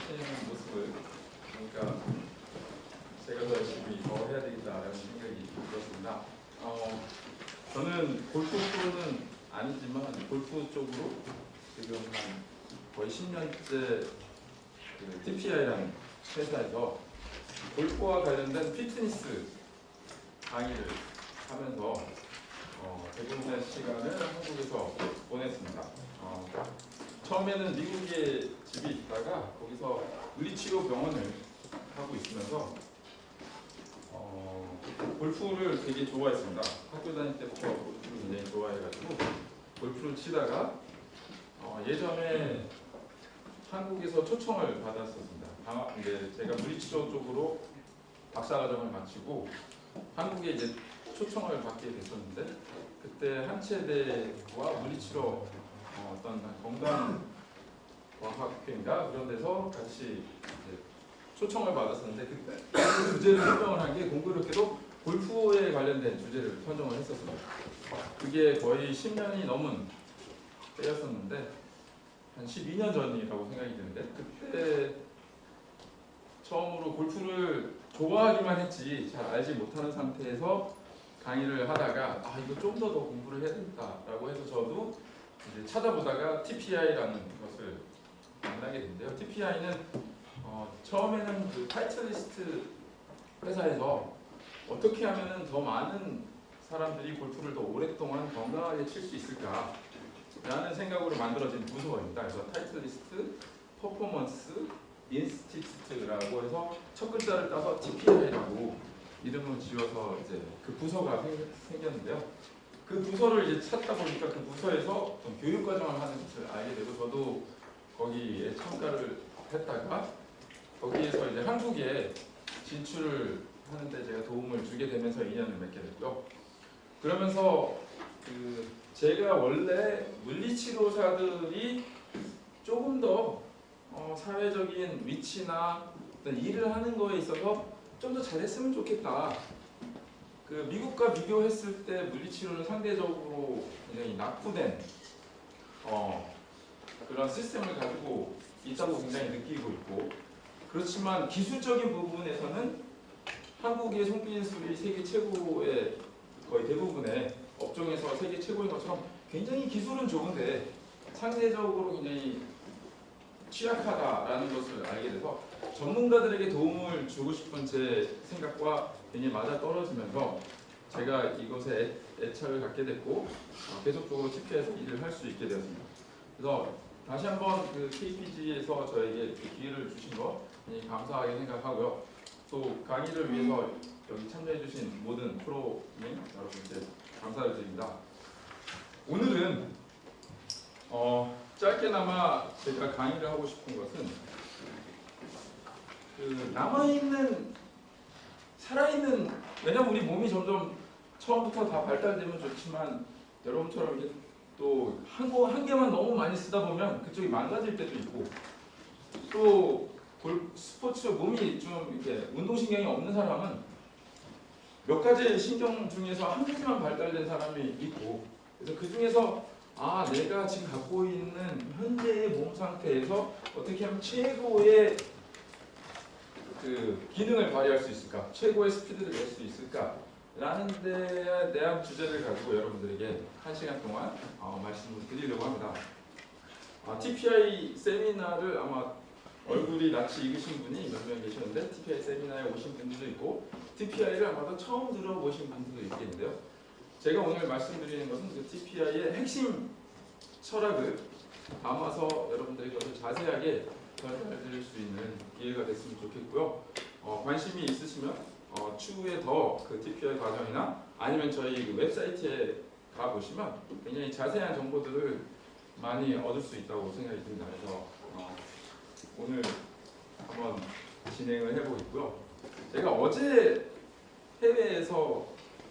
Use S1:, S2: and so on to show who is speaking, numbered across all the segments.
S1: 하시는 모습을 보니까 제가 더 열심히 더 해야 되겠다라는 생각이 들었습니다. 저는 골프 프로는 아니지만 골프 쪽으로 지금 한 거의 10년째 그 TPI라는 회사에서 골프와 관련된 피트니스 강의를 하면서 대부분의 시간을 한국에서 보냈습니다. 처음에는 미국에 집이 있다가 거기서 물리치료 병원을 하고 있으면서 골프를 되게 좋아했습니다. 학교 다닐 때부터 골프를 굉장히 좋아해가지고 골프를 치다가 예전에 한국에서 초청을 받았었습니다. 이제 제가 물리치료 쪽으로 박사과정을 마치고 한국에 이제 초청을 받게 됐었는데 그때 한체대와 물리치료 어떤 건강과학회인가 그런 데서 같이 이제 초청을 받았었는데 그때 주제를 선정을 한 게 공교롭게도 골프에 관련된 주제를 선정을 했었습니다. 그게 거의 10년이 넘은 때였었는데 한 12년 전이라고 생각이 드는데 그때 처음으로 골프를 좋아하기만 했지 잘 알지 못하는 상태에서 강의를 하다가 이거 좀 더 공부를 해야 되겠다라고 해서 저도 이제 찾아보다가 TPI라는 것을 만나게 됐는데요. TPI는 처음에는 그 타이틀리스트 회사에서 어떻게 하면은 더 많은 사람들이 골프를 더 오랫동안 건강하게 칠 수 있을까 라는 생각으로 만들어진 부서입니다. 그래서 타이틀리스트 퍼포먼스 인스티튜트라고 해서 첫 글자를 따서 TPI라고 이름을 지어서 이제 그 부서가 생겼는데요. 그 부서를 이제 찾다 보니까 그 부서에서 좀 교육 과정을 하는 것을 알게 되고 저도 거기에 참가를 했다가 거기에서 이제 한국에 진출을 하는데 제가 도움을 주게 되면서 인연을 맺게 됐고요. 그러면서 제가 원래 물리치료사들이 조금 더 사회적인 위치나 어떤 일을 하는 거에 있어서 좀 더 잘했으면 좋겠다. 그 미국과 비교했을 때 물리치료는 상대적으로 굉장히 낙후된 그런 시스템을 가지고 있다고 굉장히 느끼고 있고 그렇지만 기술적인 부분에서는 한국의 손기술이 세계 최고의 거의 대부분의 업종에서 세계 최고인 것처럼 굉장히 기술은 좋은데 상대적으로 굉장히 취약하다라는 것을 알게 돼서 전문가들에게 도움을 주고 싶은 제 생각과 굉장히 맞아 떨어지면서 제가 이것에 애착을 갖게 됐고 계속적으로 TPI에서 일을 할 수 있게 되었습니다. 그래서 다시 한번 그 KPG에서 저에게 기회를 주신 거 굉장히 감사하게 생각하고요. 또 강의를 위해서 여기 참여해 주신 모든 프로님 여러분께 감사를 드립니다. 오늘은 짧게나마 제가 강의를 하고 싶은 것은 남아있는 살아있는 왜냐면 우리 몸이 점점 처음부터 다 발달되면 좋지만 여러분처럼 이렇게 또 한 개만 너무 많이 쓰다 보면 그쪽이 망가질 때도 있고 또 스포츠 몸이 좀 이렇게 운동신경이 없는 사람은 몇 가지 신경 중에서 한 가지만 발달된 사람이 있고 그래서 그 중에서 내가 지금 갖고 있는 현재의 몸 상태에서 어떻게 하면 최고의 그 기능을 발휘할 수 있을까? 최고의 스피드를 낼 수 있을까? 라는 데에 대한 주제를 가지고 여러분들에게 1시간 동안 말씀을 드리려고 합니다. TPI 세미나를 아마 얼굴이 낯이 익으신 분이 몇 명 계시는데 TPI 세미나에 오신 분들도 있고 TPI를 아마도 처음 들어보신 분들도 있겠는데요. 제가 오늘 말씀드리는 것은 그 TPI의 핵심 철학을 담아서 여러분들이 그것을 자세하게 전달드릴 수 있는 기회가 됐으면 좋겠고요. 관심이 있으시면 추후에 더 그 TPI 과정이나 아니면 저희 그 웹사이트에 가보시면 굉장히 자세한 정보들을 많이 얻을 수 있다고 생각이 듭니다. 그래서 오늘 한번 진행을 해보겠고요. 제가 어제 해외에서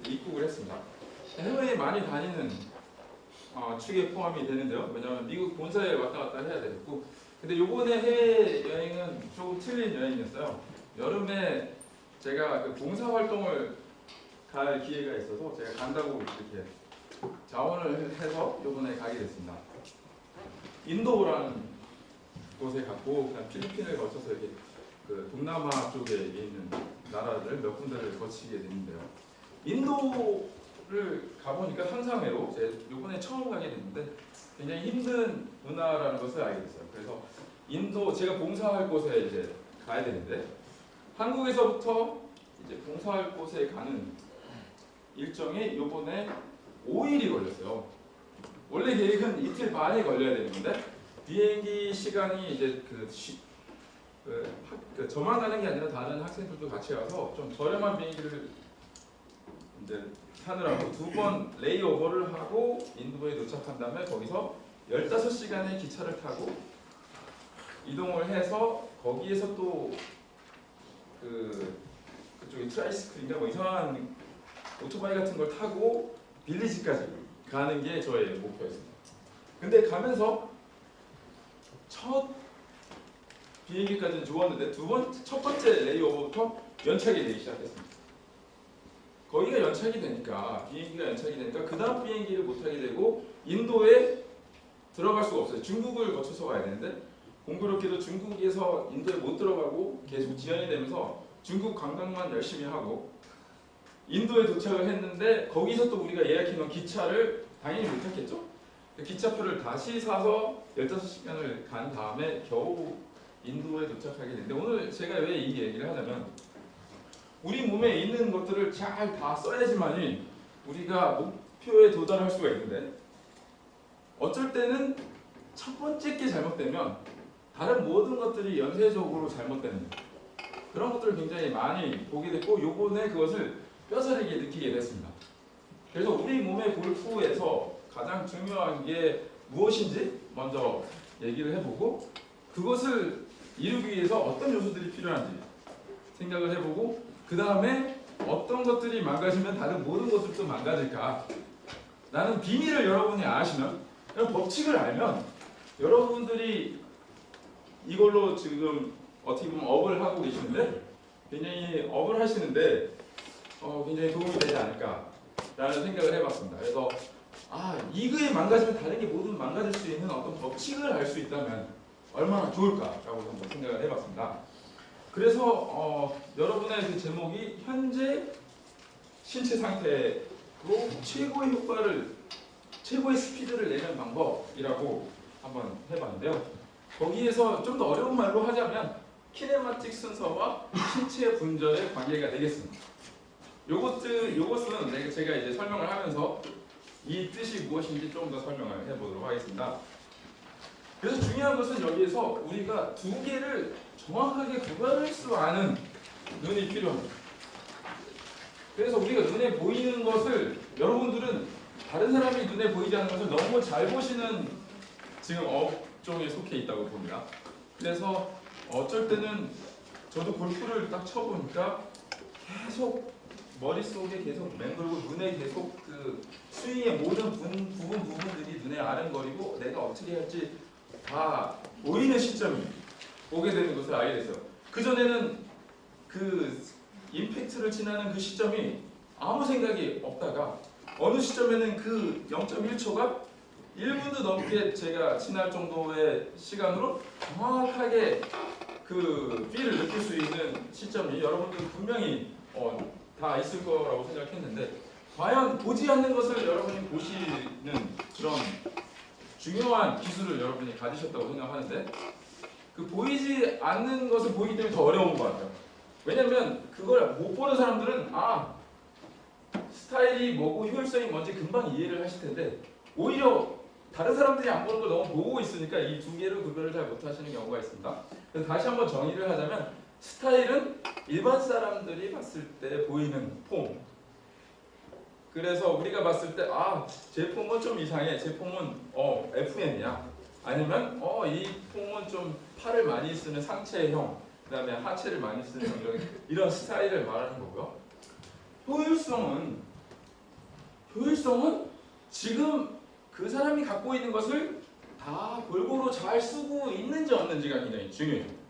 S1: 입국을 했습니다. 해외에 많이 다니는 축에 포함이 되는데요. 왜냐하면 미국 본사에 왔다 갔다 해야 되겠고 근데 요번에 해외 여행은 조금 틀린 여행이었어요. 여름에 제가 그 봉사활동을 갈 기회가 있어서 제가 간다고 이렇게 자원을 해서 요번에 가게 됐습니다. 인도라는 곳에 갔고 그다음 필리핀을 거쳐서 이렇게 그 동남아 쪽에 있는 나라들 몇 군데를 거치게 됐는데요. 인도를 가보니까 상상외로 제가 이번에 처음 가게 됐는데 굉장히 힘든 문화라는 것을 알게 됐어요. 그래서 인도 제가 봉사할 곳에 이제 가야 되는데 한국에서부터 이제 봉사할 곳에 가는 일정이 요번에 5일이 걸렸어요. 원래 계획은 이틀 반이 걸려야 되는 건데 비행기 시간이 이제 저만 가는 게 아니라 다른 학생들도 같이 가서 좀 저렴한 비행기를 이제 타느라고 2번 레이오버를 하고 인도에 도착한 다음에 거기서 15시간의 기차를 타고 이동을 해서 거기에서 또 그쪽에 트라이스클인가 뭐 이상한 오토바이 같은 걸 타고 빌리지까지 가는 게 저의 목표였습니다. 근데 가면서 첫 비행기까지는 좋았는데 첫 번째 레이오버부터 연착이 되기 시작했습니다. 거기가 연착이 되니까 비행기가 연착이 되니까 그 다음 비행기를 못 타게 되고 인도에 들어갈 수가 없어요. 중국을 거쳐서 가야 되는데 공교롭게도 중국에서 인도에 못 들어가고 계속 지연이 되면서 중국 관광만 열심히 하고 인도에 도착을 했는데 거기서 또 우리가 예약해놓은 기차를 당연히 못 탔겠죠? 기차표를 다시 사서 15시간을 간 다음에 겨우 인도에 도착하게 됐는데 오늘 제가 왜 이 얘기를 하냐면 우리 몸에 있는 것들을 잘 다 써야지만이 우리가 목표에 도달할 수가 있는데 어쩔 때는 첫 번째 게 잘못되면 다른 모든 것들이 연쇄적으로 잘못되는 그런 것들을 굉장히 많이 보게 됐고 요번에 그것을 뼈저리게 느끼게 됐습니다. 그래서 우리 몸의 골프에서 가장 중요한 게 무엇인지 먼저 얘기를 해보고 그것을 이루기 위해서 어떤 요소들이 필요한지 생각을 해보고 그 다음에 어떤 것들이 망가지면 다른 모든 것들도 망가질까 라는 비밀을 여러분이 아시면 이런 법칙을 알면 여러분들이 이걸로 지금 어떻게 보면 업을 하고 계시는데 굉장히 업을 하시는데 굉장히 도움이 되지 않을까라는 생각을 해봤습니다. 그래서 이거에 망가지면 다른 게 모두 망가질 수 있는 어떤 법칙을 알 수 있다면 얼마나 좋을까라고 한번 생각을 해봤습니다. 그래서 여러분의 그 제목이 현재 신체 상태로 최고의 효과를 최고의 스피드를 내는 방법이라고 한번 해봤는데요. 거기에서 좀 더 어려운 말로 하자면 키네마틱 순서와 신체 분절의 관계가 되겠습니다. 요것은 제가 이제 설명을 하면서 이 뜻이 무엇인지 좀 더 설명을 해보도록 하겠습니다. 그래서 중요한 것은 여기에서 우리가 두 개를 정확하게 구별할 수 아는 눈이 필요합니다. 그래서 우리가 눈에 보이는 것을 여러분들은 다른 사람이 눈에 보이지 않는 것을 너무 잘 보시는 지금 업종에 속해 있다고 봅니다. 그래서 어쩔 때는 저도 골프를 딱 쳐보니까 계속 머릿속에 계속 맴돌고 눈에 계속 그 스윙의 모든 부분들이 눈에 아른거리고 내가 어떻게 할지 다 보이는 시점이 오게 되는 것을 알게 됐어요. 그전에는 그 임팩트를 지나는 그 시점이 아무 생각이 없다가 어느 시점에는 그 0.1초가 1분도 넘게 제가 지날 정도의 시간으로 정확하게 그 필을 느낄 수 있는 시점이 여러분들 분명히 다 있을 거라고 생각했는데 과연 보지 않는 것을 여러분이 보시는 그런 중요한 기술을 여러분이 가지셨다고 생각하는데 그 보이지 않는 것을 보이기 때문에 더 어려운 것 같아요. 왜냐면 그걸 못 보는 사람들은 스타일이 뭐고 효율성이 뭔지 금방 이해를 하실 텐데 오히려 다른 사람들이 안 보는 걸 너무 보고 있으니까 이 두 개를 구별을 잘 못하시는 경우가 있습니다. 그래서 다시 한번 정의를 하자면 스타일은 일반 사람들이 봤을 때 보이는 폼. 그래서 우리가 봤을 때 제 폼은 좀 이상해. 제 폼은 FM이야. 아니면 이 폼은 좀 팔을 많이 쓰는 상체형, 그 다음에 하체를 많이 쓰는 이런 스타일을 말하는 거고요. 효율성은 지금 그 사람이 갖고 있는 것을 다 골고루 잘 쓰고 있는지 없는지가 굉장히 중요해요.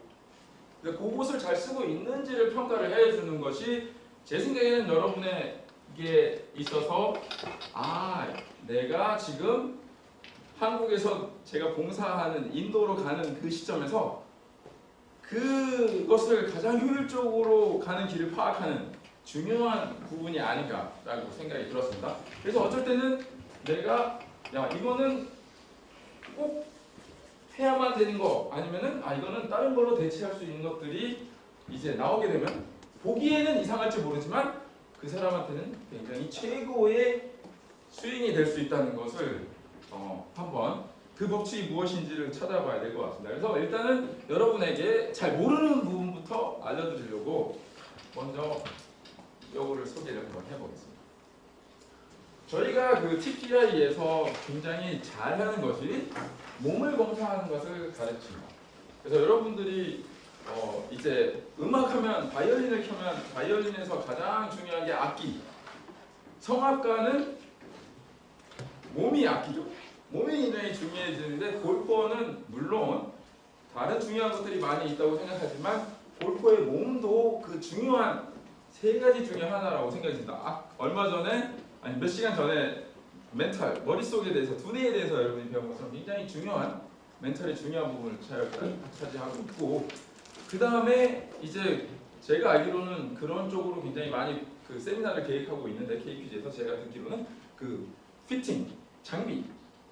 S1: 그것을 잘 쓰고 있는지를 평가를 해주는 것이 제 생각에는 여러분에게 있어서 내가 지금 한국에서 제가 봉사하는 인도로 가는 그 시점에서 그것을 가장 효율적으로 가는 길을 파악하는 중요한 부분이 아닌가라고 생각이 들었습니다. 그래서 어쩔 때는 내가 야 이거는 꼭 해야만 되는 거 아니면은 이거는 다른 걸로 대체할 수 있는 것들이 이제 나오게 되면 보기에는 이상할지 모르지만 그 사람한테는 굉장히 최고의 스윙이 될 수 있다는 것을 한번 그 법칙이 무엇인지를 찾아봐야 될 것 같습니다. 그래서 일단은 여러분에게 잘 모르는 부분부터 알려드리려고 먼저 요거를 소개를 한번 해보겠습니다. 저희가 그 TPI에서 굉장히 잘하는 것이 몸을 검사하는 것을 가르칩니다. 그래서 여러분들이 이제 음악하면 바이올린을 켜면 바이올린에서 가장 중요한 게 악기. 성악가는 몸이 악기죠. 몸이 굉장히 중요해지는데 골퍼는 물론 다른 중요한 것들이 많이 있다고 생각하지만 골퍼의 몸도 그 중요한 세 가지 중에 하나라고 생각이 듭니다. 얼마 전에 아니 몇 시간 전에 멘탈, 머릿속에 대해서 두뇌에 대해서 여러분이 배운 것처럼 굉장히 중요한 멘탈이 중요한 부분을 차지하고 있고 그 다음에 이제 제가 알기로는 그런 쪽으로 굉장히 많이 그 세미나를 계획하고 있는데 KQG에서 제가 듣기로는 그 피팅,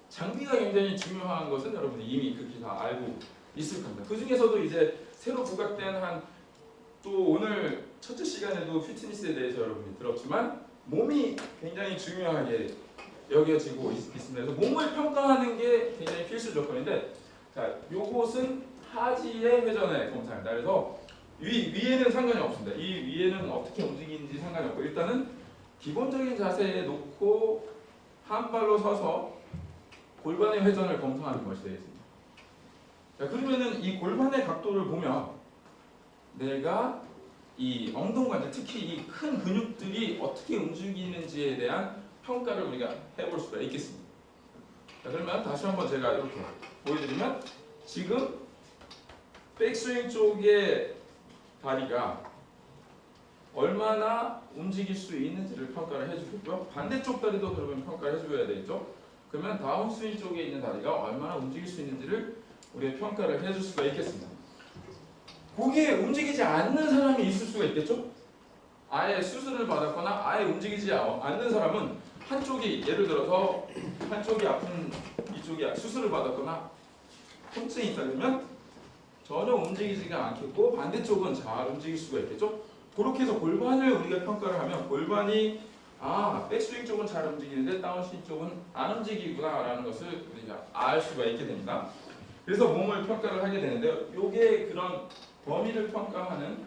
S1: 장비가 굉장히 중요한 것은 여러분이 이미 극히 다 알고 있을 겁니다. 그 중에서도 이제 새로 부각된 또 오늘 첫째 시간에도 피트니스에 대해서 여러분이 들었지만 몸이 굉장히 중요하게 여겨지고 있습니다. 그래서 몸을 평가하는 게 굉장히 필수 조건인데 자, 요것은 하지의 회전의 검사입니다. 그래서 위에는 상관이 없습니다. 이 위에는 어떻게 움직이는지 상관이 없고 일단은 기본적인 자세에 놓고 한 발로 서서 골반의 회전을 검사하는 것이 되겠습니다. 자, 그러면은 이 골반의 각도를 보면 내가 이 엉덩이관절, 특히 이 큰 근육들이 어떻게 움직이는지에 대한 평가를 우리가 해볼 수가 있겠습니다. 자, 그러면 다시 한번 제가 이렇게 보여드리면 지금 백스윙 쪽의 다리가 얼마나 움직일 수 있는지를 평가를 해주고요. 반대쪽 다리도 그러면 평가를 해줘야 되겠죠. 그러면 다운스윙 쪽에 있는 다리가 얼마나 움직일 수 있는지를 우리가 평가를 해줄 수가 있겠습니다. 거기에 움직이지 않는 사람이 있을 수가 있겠죠. 아예 수술을 받았거나 아예 움직이지 않는 사람은 한쪽이 예를 들어서 한쪽이 아픈 이쪽이 수술을 받았거나 통증이 있다 그러면 전혀 움직이지가 않겠고 반대쪽은 잘 움직일 수가 있겠죠. 그렇게 해서 골반을 우리가 평가를 하면 골반이 백스윙 쪽은 잘 움직이는데 다운스윙 쪽은 안 움직이구나 라는 것을 우리가 알 수가 있게 됩니다. 그래서 몸을 평가를 하게 되는데요. 이게 그런 범위를 평가하는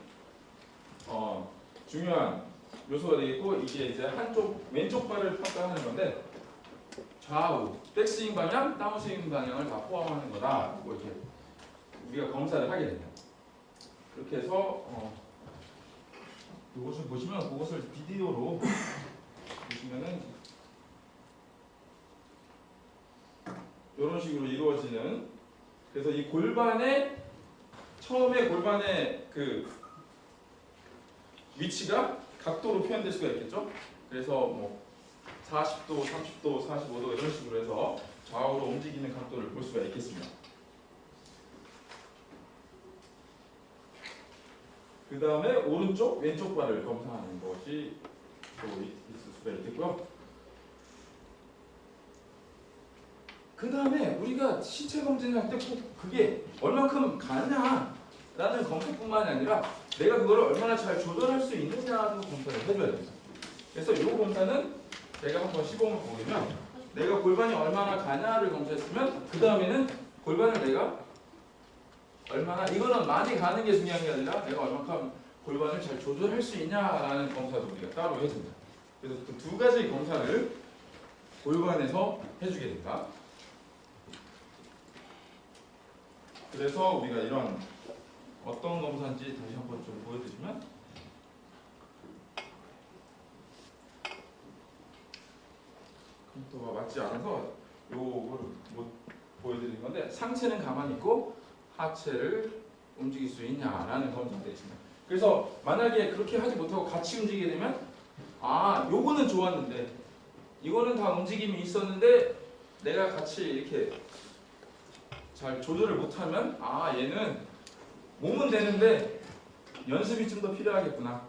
S1: 중요한 요소가 되겠고 이게 이제 한쪽 왼쪽 발을 평가하는 건데 좌우 백스윙 방향, 다운스윙 방향을 다 포함하는 거다. 이렇게 우리가 검사를 하게 됩니다. 그렇게 해서 이것을 보시면 그것을 비디오로 보시면은 이런 식으로 이루어지는 그래서 이 골반의 처음에 골반의 그 위치가 각도로 표현될 수가 있겠죠. 그래서 뭐 40도, 30도, 45도 이런 식으로 해서 좌우로 움직이는 각도를 볼 수가 있겠습니다. 그 다음에 오른쪽, 왼쪽 발을 검사하는 것이 또 있을 수가 있겠고요. 그 다음에 우리가 신체 검진을 할 때 꼭 그게 얼만큼 가느냐라는 검사뿐만이 아니라 내가 그걸 얼마나 잘 조절할 수 있느냐도 검사를 해줘야 됩니다. 그래서 이 검사는 제가 한번 시범을 보이면 내가 골반이 얼마나 가냐를 검사했으면 그 다음에는 골반을 내가 얼마나 이거는 많이 가는 게 중요한 게 아니라 내가 얼마큼 골반을 잘 조절할 수 있냐라는 검사도 우리가 따로 해줍니다. 그래서 그 두 가지 검사를 골반에서 해주게 됩니다. 그래서 우리가 이런 어떤 검사인지 다시 한번 좀 보여드리면 컴퓨터가 맞지 않아서 요거를 못 보여드리는 건데 상체는 가만히 있고 하체를 움직일 수 있냐라는 검사가 되어 있습니다. 그래서 만약에 그렇게 하지 못하고 같이 움직이게 되면 요거는 좋았는데 이거는 다 움직임이 있었는데 내가 같이 이렇게 잘 조절을 못하면 얘는 몸은 되는데 연습이 좀 더 필요하겠구나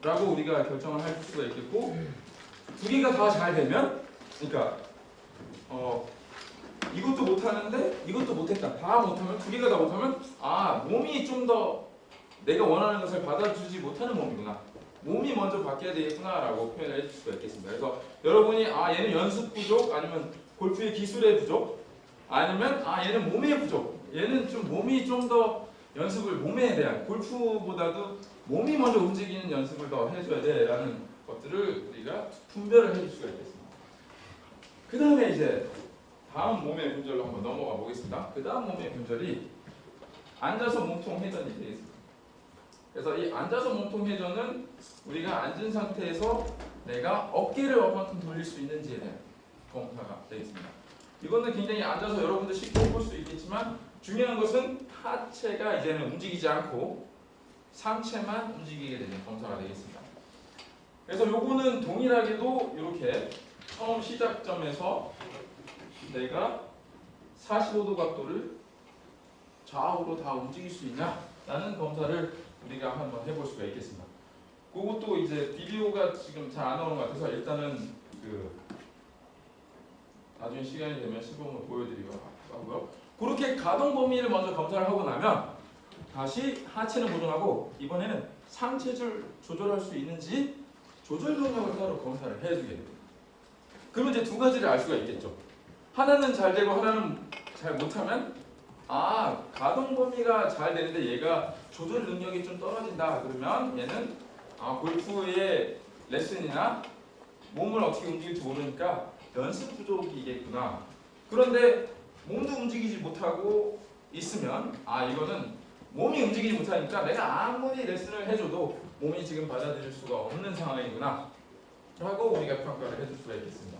S1: 라고 우리가 결정을 할 수가 있겠고, 두 개가 다 잘 되면, 그러니까 이것도 못하는데 이것도 못했다, 다 못하면, 두 개가 다 못하면 몸이 좀 더 내가 원하는 것을 받아주지 못하는 몸이구나, 몸이 먼저 바뀌어야 되겠구나 라고 표현을 해줄 수가 있겠습니다. 그래서 여러분이 얘는 연습 부족, 아니면 골프의 기술의 부족, 아니면 얘는 몸의 부족, 얘는 좀 몸이 좀 더 연습을, 몸에 대한, 골프보다도 몸이 먼저 움직이는 연습을 더 해줘야 돼 라는 것들을 우리가 분별을 해줄 수가 있겠습니다. 그 다음에 이제 다음 몸의 분절로 한번 넘어가 보겠습니다. 그 다음 몸의 분절이 앉아서 몸통 회전이 되겠습니다. 그래서 이 앉아서 몸통 회전은 우리가 앉은 상태에서 내가 어깨를 얼만큼 돌릴 수 있는지에 대한 검사가 되겠습니다. 이거는 굉장히 앉아서 여러분들 쉽게 해볼 수 있겠지만, 중요한 것은 하체가 이제는 움직이지 않고 상체만 움직이게 되는 검사가 되겠습니다. 그래서 요거는 동일하게도 이렇게 처음 시작점에서 내가 45도 각도를 좌우로 다 움직일 수 있냐라는 검사를 우리가 한번 해볼 수가 있겠습니다. 그것도 이제 비디오가 지금 잘 안 나오는 것 같아서 일단은 나중에 시간이 되면 시범을 보여드리고 하고요. 그렇게 가동 범위를 먼저 검사를 하고 나면 다시 하체는 고정하고 이번에는 상체를 조절할 수 있는지 조절 능력을 따로 검사를 해주게 됩니다. 그러면 이제 두 가지를 알 수가 있겠죠. 하나는 잘 되고 하나는 잘 못하면 가동 범위가 잘 되는데 얘가 조절 능력이 좀 떨어진다 그러면 얘는 골프의 레슨이나 몸을 어떻게 움직일지 모르니까 연습 부족이겠구나. 그런데 몸도 움직이지 못하고 있으면 이거는 몸이 움직이지 못하니까 내가 아무리 레슨을 해줘도 몸이 지금 받아들일 수가 없는 상황이구나 라고 우리가 평가를 해줄 수가 있겠습니다.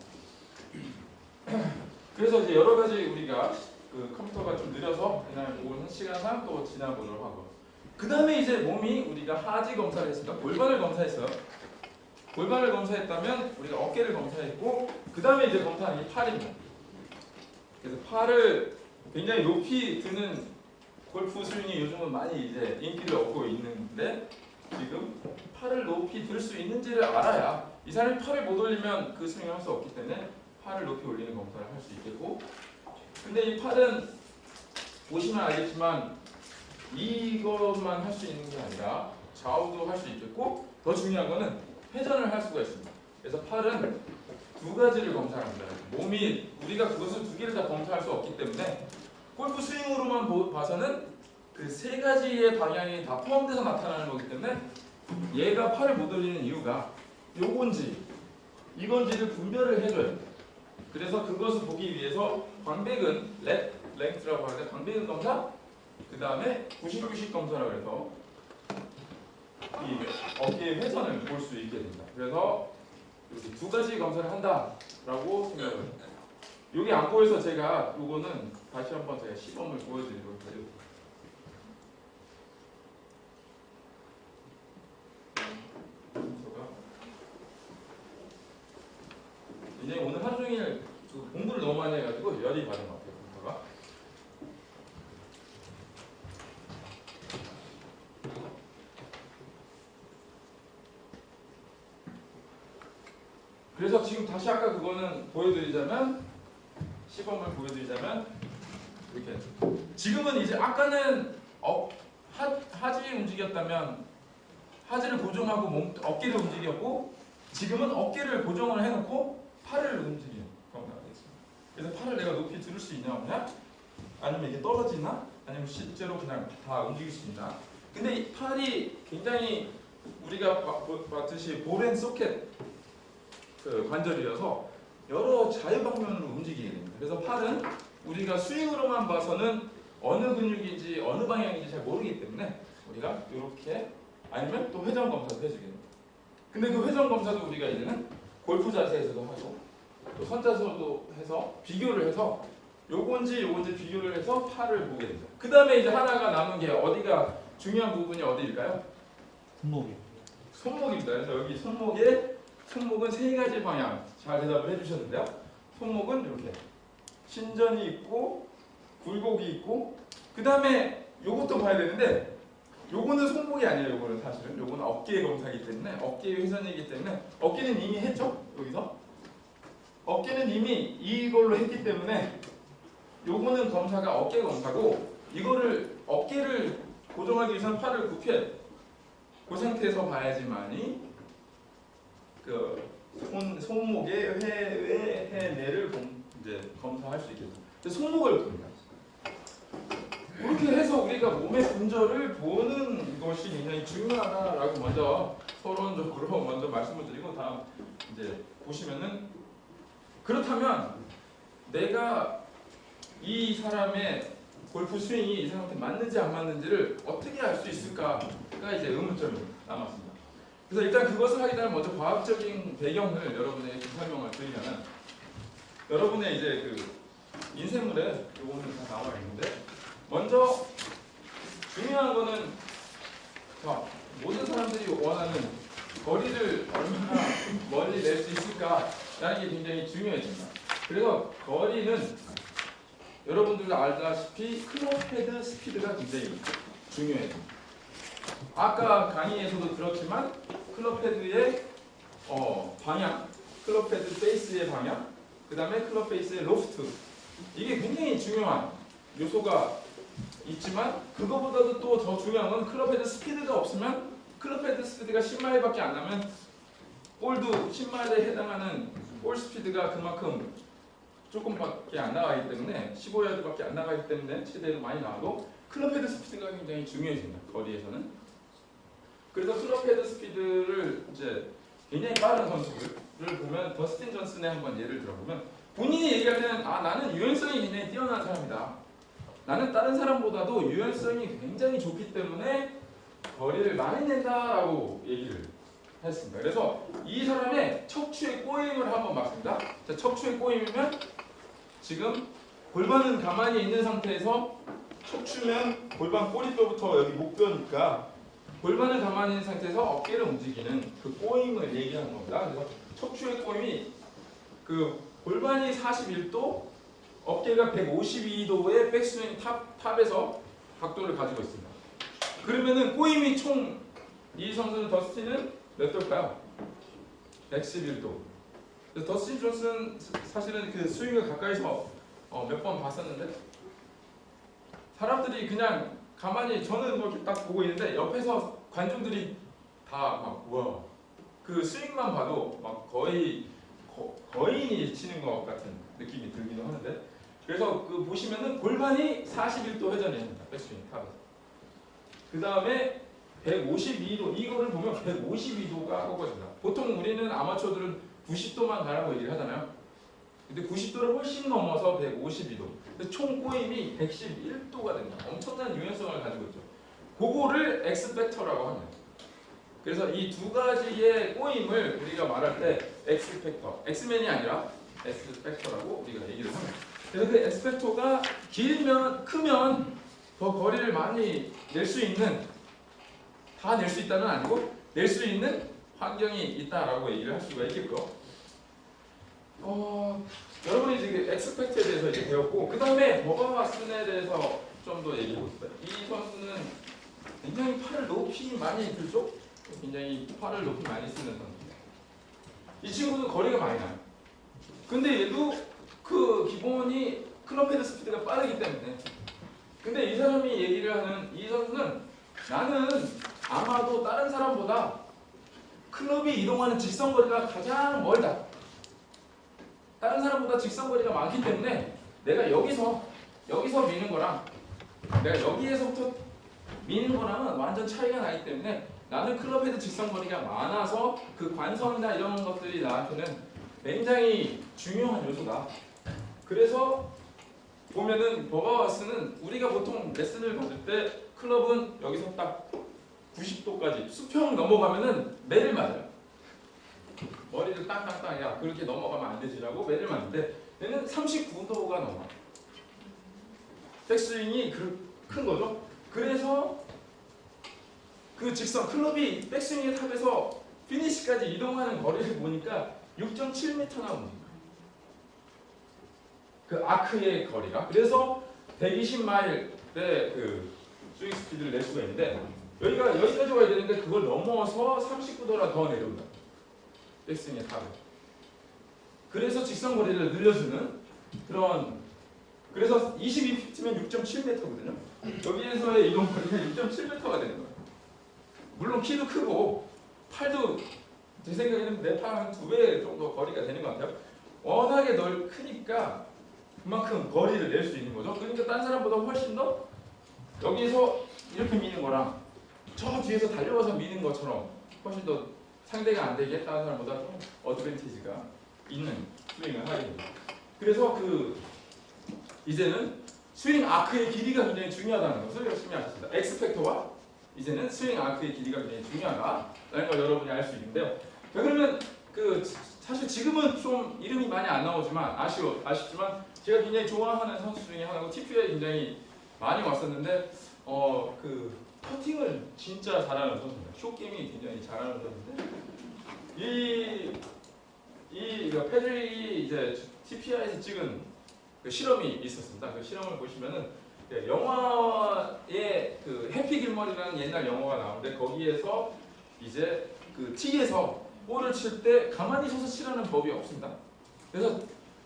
S1: 그래서 이제 여러 가지 우리가 컴퓨터가 좀 느려서 그냥 오는 시간상 또 지나보도록 하고, 그 다음에 이제 몸이 우리가 하지 검사를 했습니다. 골반을 검사했어요. 골반을 검사했다면 우리가 어깨를 검사했고, 그 다음에 이제 검사하는 게 팔입니다. 그래서 팔을 굉장히 높이 드는 골프 스윙이 요즘은 많이 이제 인기를 얻고 있는데, 지금 팔을 높이 들 수 있는지를 알아야, 이 사람이 팔을 못 올리면 그 스윙을 할 수 없기 때문에 팔을 높이 올리는 검사를 할 수 있겠고, 근데 이 팔은 보시면 알겠지만 이것만 할 수 있는 게 아니라 좌우도 할 수 있겠고, 더 중요한 거는 회전을 할 수가 있습니다. 그래서 팔은 두 가지를 검사합니다. 몸이, 우리가 그것을 두 개를 다 검사할 수 없기 때문에 골프 스윙으로만 봐서는 그 세 가지의 방향이 다 포함돼서 나타나는 거기 때문에 얘가 팔을 못 올리는 이유가 요건지 이건지를 분별을 해줘야 돼요. 그래서 그것을 보기 위해서 광배근, 랭스라고 하는데 광배근 검사, 그 다음에 90-90 검사라고 해서 이 어깨의 회전을 볼 수 있게 됩니다. 그래서 이렇게 두 가지 검사를 한다라고 생각을 합니다. 여기 안 보여서 제가 요거는 다시 한번 제가 시범을 보여드리도록 해요. 이제 오늘 하루 종일 공부를 너무 많이 해가지고 열이 받은 것 같아요, 컴퓨터가. 그래서 지금 다시 아까 그거는 보여드리자면, 시범을 보여드리자면 이렇게, 지금은 이제 아까는 하지 움직였다면 하지를 고정하고 어깨를 움직였고, 지금은 어깨를 고정을 해놓고 팔을 움직이는 경우가 되겠습니다. 그래서 팔을 내가 높이 들을 수 있냐 없냐, 아니면 이게 떨어지나, 아니면 실제로 그냥 다 움직일 수 있나. 근데 이 팔이 굉장히 우리가 봤듯이 볼앤소켓 관절이어서 여러 자유방면으로 움직이게 됩니다. 그래서 팔은 우리가 스윙으로만 봐서는 어느 근육인지 어느 방향인지 잘 모르기 때문에 우리가 이렇게, 아니면 또 회전 검사도 해주게 됩니다. 근데 그 회전 검사도 우리가 이제는 골프 자세에서도 하고 또 선자세도 해서 비교를 해서 요건지 비교를 해서 팔을 보게 됩니다. 그 다음에 이제 하나가 남은 게, 어디가 중요한 부분이 어디일까요? 손목입니다. 그래서 여기 손목은 세 가지 방향, 잘 대답을 해주셨는데요. 손목은 이렇게 신전이 있고 굴곡이 있고 그 다음에 요것도 봐야 되는데 요거는 손목이 아니에요. 요거는 사실은 요거는 어깨 검사이기 때문에 어깨 회전이기 때문에 어깨는 이미 했죠. 여기서 어깨는 이미 이걸로 했기 때문에 요거는 검사가 어깨 검사고 이거를 어깨를 고정하기 위해서는 팔을 굽혀야 돼. 그 상태에서 봐야지만이 그 손목의 회내를 이제 검사할 수 있겠죠. 손목을 봅니다. 그렇게 해서 우리가 몸의 분절을 보는 것이 굉장히 중요하다라고 먼저 서론적으로 먼저 말씀을 드리고 다음 이제 보시면은 그렇다면 내가 이 사람의 골프 스윙이 이 사람한테 맞는지 안 맞는지를 어떻게 알 수 있을까가 이제 의문점이 남았습니다. 그래서 일단 그것을 하기 전에 먼저 과학적인 배경을 여러분에게 설명을 드리면 여러분의 이제 그 인쇄물에 요거는 다 나와 있는데 먼저 중요한 거는 모든 사람들이 원하는 거리를 얼마나 멀리 낼 수 있을까라는 게 굉장히 중요해집니다. 그래서 거리는 여러분들 알다시피 클럽 헤드 스피드가 굉장히 중요해집니다. 아까 강의에서도 들었지만 클럽 헤드의 방향, 클럽 헤드 페이스의 방향, 그 다음에 클럽 페이스의 로프트 이게 굉장히 중요한 요소가 있지만 그거보다도 또 더 중요한 건 클럽 헤드 스피드가 없으면 클럽 헤드 스피드가 10마일밖에 안 나면 볼도 10마일에 해당하는 볼 스피드가 그만큼 조금밖에 안 나가기 때문에 15야드밖에 안 나가기 때문에 최대로 많이 나와도 클럽 헤드 스피드가 굉장히 중요해집니다. 거리에서는. 그래서 클럽 헤드 스피드를 이제 굉장히 빠른 선수를 보면 더스틴 존슨의 한번 예를 들어보면 본인이 얘기할 때는 나는 유연성이 굉장히 뛰어난 사람이다. 나는 다른 사람보다도 유연성이 굉장히 좋기 때문에 거리를 많이 낸다라고 얘기를 했습니다. 그래서 이 사람의 척추의 꼬임을 한번 봤습니다. 자, 척추의 꼬임이면 지금 골반은 가만히 있는 상태에서 척추면 골반 꼬리뼈부터 여기 목뼈니까 골반은 가만히 있는 상태에서 어깨를 움직이는 그 꼬임을 얘기하는 겁니다. 그래서 척추의 꼬임이 그 골반이 41도, 어깨가 152도의 백스윙 탑에서 각도를 가지고 있습니다. 그러면은 꼬임이 총 이 선수는 더스틴은 몇 도일까요? 111도. 더스틴 존슨 사실은 그 스윙을 가까이서 몇 번 봤었는데 사람들이 그냥 가만히 저는 이렇게 딱 보고 있는데 옆에서 관중들이 다 막 우와 그 스윙만 봐도 막 거의 거인이 치는 것 같은 느낌이 들기도 하는데 그래서 그 보시면은 골반이 41도 회전이 됩니다. 백스윙 탑에서. 그 다음에 152도 이거를 보면 152도가 꺾어집니다. 보통 우리는 아마추어들은 90도만 가라고 얘기를 하잖아요. 근데 90도를 훨씬 넘어서 152도. 총 꼬임이 111도가 됩니다. 엄청난 유연성을 가지고 있죠. 그거를 X팩터라고 합니다. 그래서 이 두 가지의 꼬임을 우리가 말할 때 X팩터, X맨이 아니라 X팩터라고 우리가 얘기를 합니다. 그래서 그 X팩터가 길면 크면 더 거리를 많이 낼 수 있는 다 낼 수 있다는 아니고 낼 수 있는 환경이 있다라고 얘기를 할 수가 있겠고요. 여러분이 지금 엑스팩트에 대해서 이제 배웠고 그 다음에 버바 왓슨에 대해서 좀 더 얘기해 봅시다. 이 선수는 굉장히 팔을 높이 많이 들죠? 굉장히 팔을 높이 많이 쓰는 선수입니다. 이 친구도 거리가 많이 나요. 근데 얘도 그 기본이 클럽 헤드 스피드가 빠르기 때문에 근데 이 사람이 얘기를 하는 이 선수는 나는 아마도 다른 사람보다 클럽이 이동하는 직선거리가 가장 멀다. 다른 사람보다 직선거리가 많기 때문에 내가 여기서 미는 거랑 내가 여기에서부터 미는 거랑은 완전 차이가 나기 때문에 나는 클럽 헤드 직선거리가 많아서 그 관성이나 이런 것들이 나한테는 굉장히 중요한 요소다. 그래서 보면은 버바 왓슨은 우리가 보통 레슨을 받을 때 클럽은 여기서 딱 90도까지 수평 넘어가면은 매를 맞아요. 머리를 땅땅땅 야 그렇게 넘어가면 안 되지라고 매를 맞는데 얘는 39도가 넘어. 백스윙이 큰 거죠. 그래서 그 직선 클럽이 백스윙의 탑에서 피니시까지 이동하는 거리를 보니까 6.7m나 옵니다. 그 아크의 거리가. 그래서 120마일의 그 스윙 스피드를 낼 수가 있는데 여기까지 와야 되는데 그걸 넘어서 39도라 더 내려온다. 백스윙의 탑을. 그래서 직선 거리를 늘려주는 그런. 그래서 22피트면 6.7m거든요. 여기에서의 이동 거리가 6.7m가 되는 거예요. 물론 키도 크고 팔도 제 생각에는 내 팔 한 2배 정도 거리가 되는 것 같아요. 워낙에 크니까 그만큼 거리를 낼 수 있는 거죠. 그러니까 딴 사람보다 훨씬 더 여기서 이렇게 미는 거랑 저 뒤에서 달려와서 미는 것처럼 훨씬 더 상대가 안 되게 다른 사람보다 좀 어드밴티지가 있는 스윙을 하게 됩니다. 그래서 이제는 스윙 아크의 길이가 굉장히 중요하다는 것을 열심히 하셨습니다. X팩터와 이제는 스윙 아크의 길이가 굉장히 중요하다는 걸 여러분이 알 수 있는데요. 자, 그러면 사실 지금은 좀 이름이 많이 안 나오지만 아쉽지만 제가 굉장히 좋아하는 선수 중에 하나고 TPU에 굉장히 많이 왔었는데 퍼팅을 진짜 잘하는 선수입니다. 숏게임이 굉장히 잘하는 선수인데 패드릭이 이제 TPI에서 찍은 그 실험이 있었습니다. 그 실험을 보시면은 영화에 해피 길머리라는 옛날 영화가 나오는데 거기에서 이제 티에서 볼을 칠 때 가만히 서서 치라는 법이 없습니다. 그래서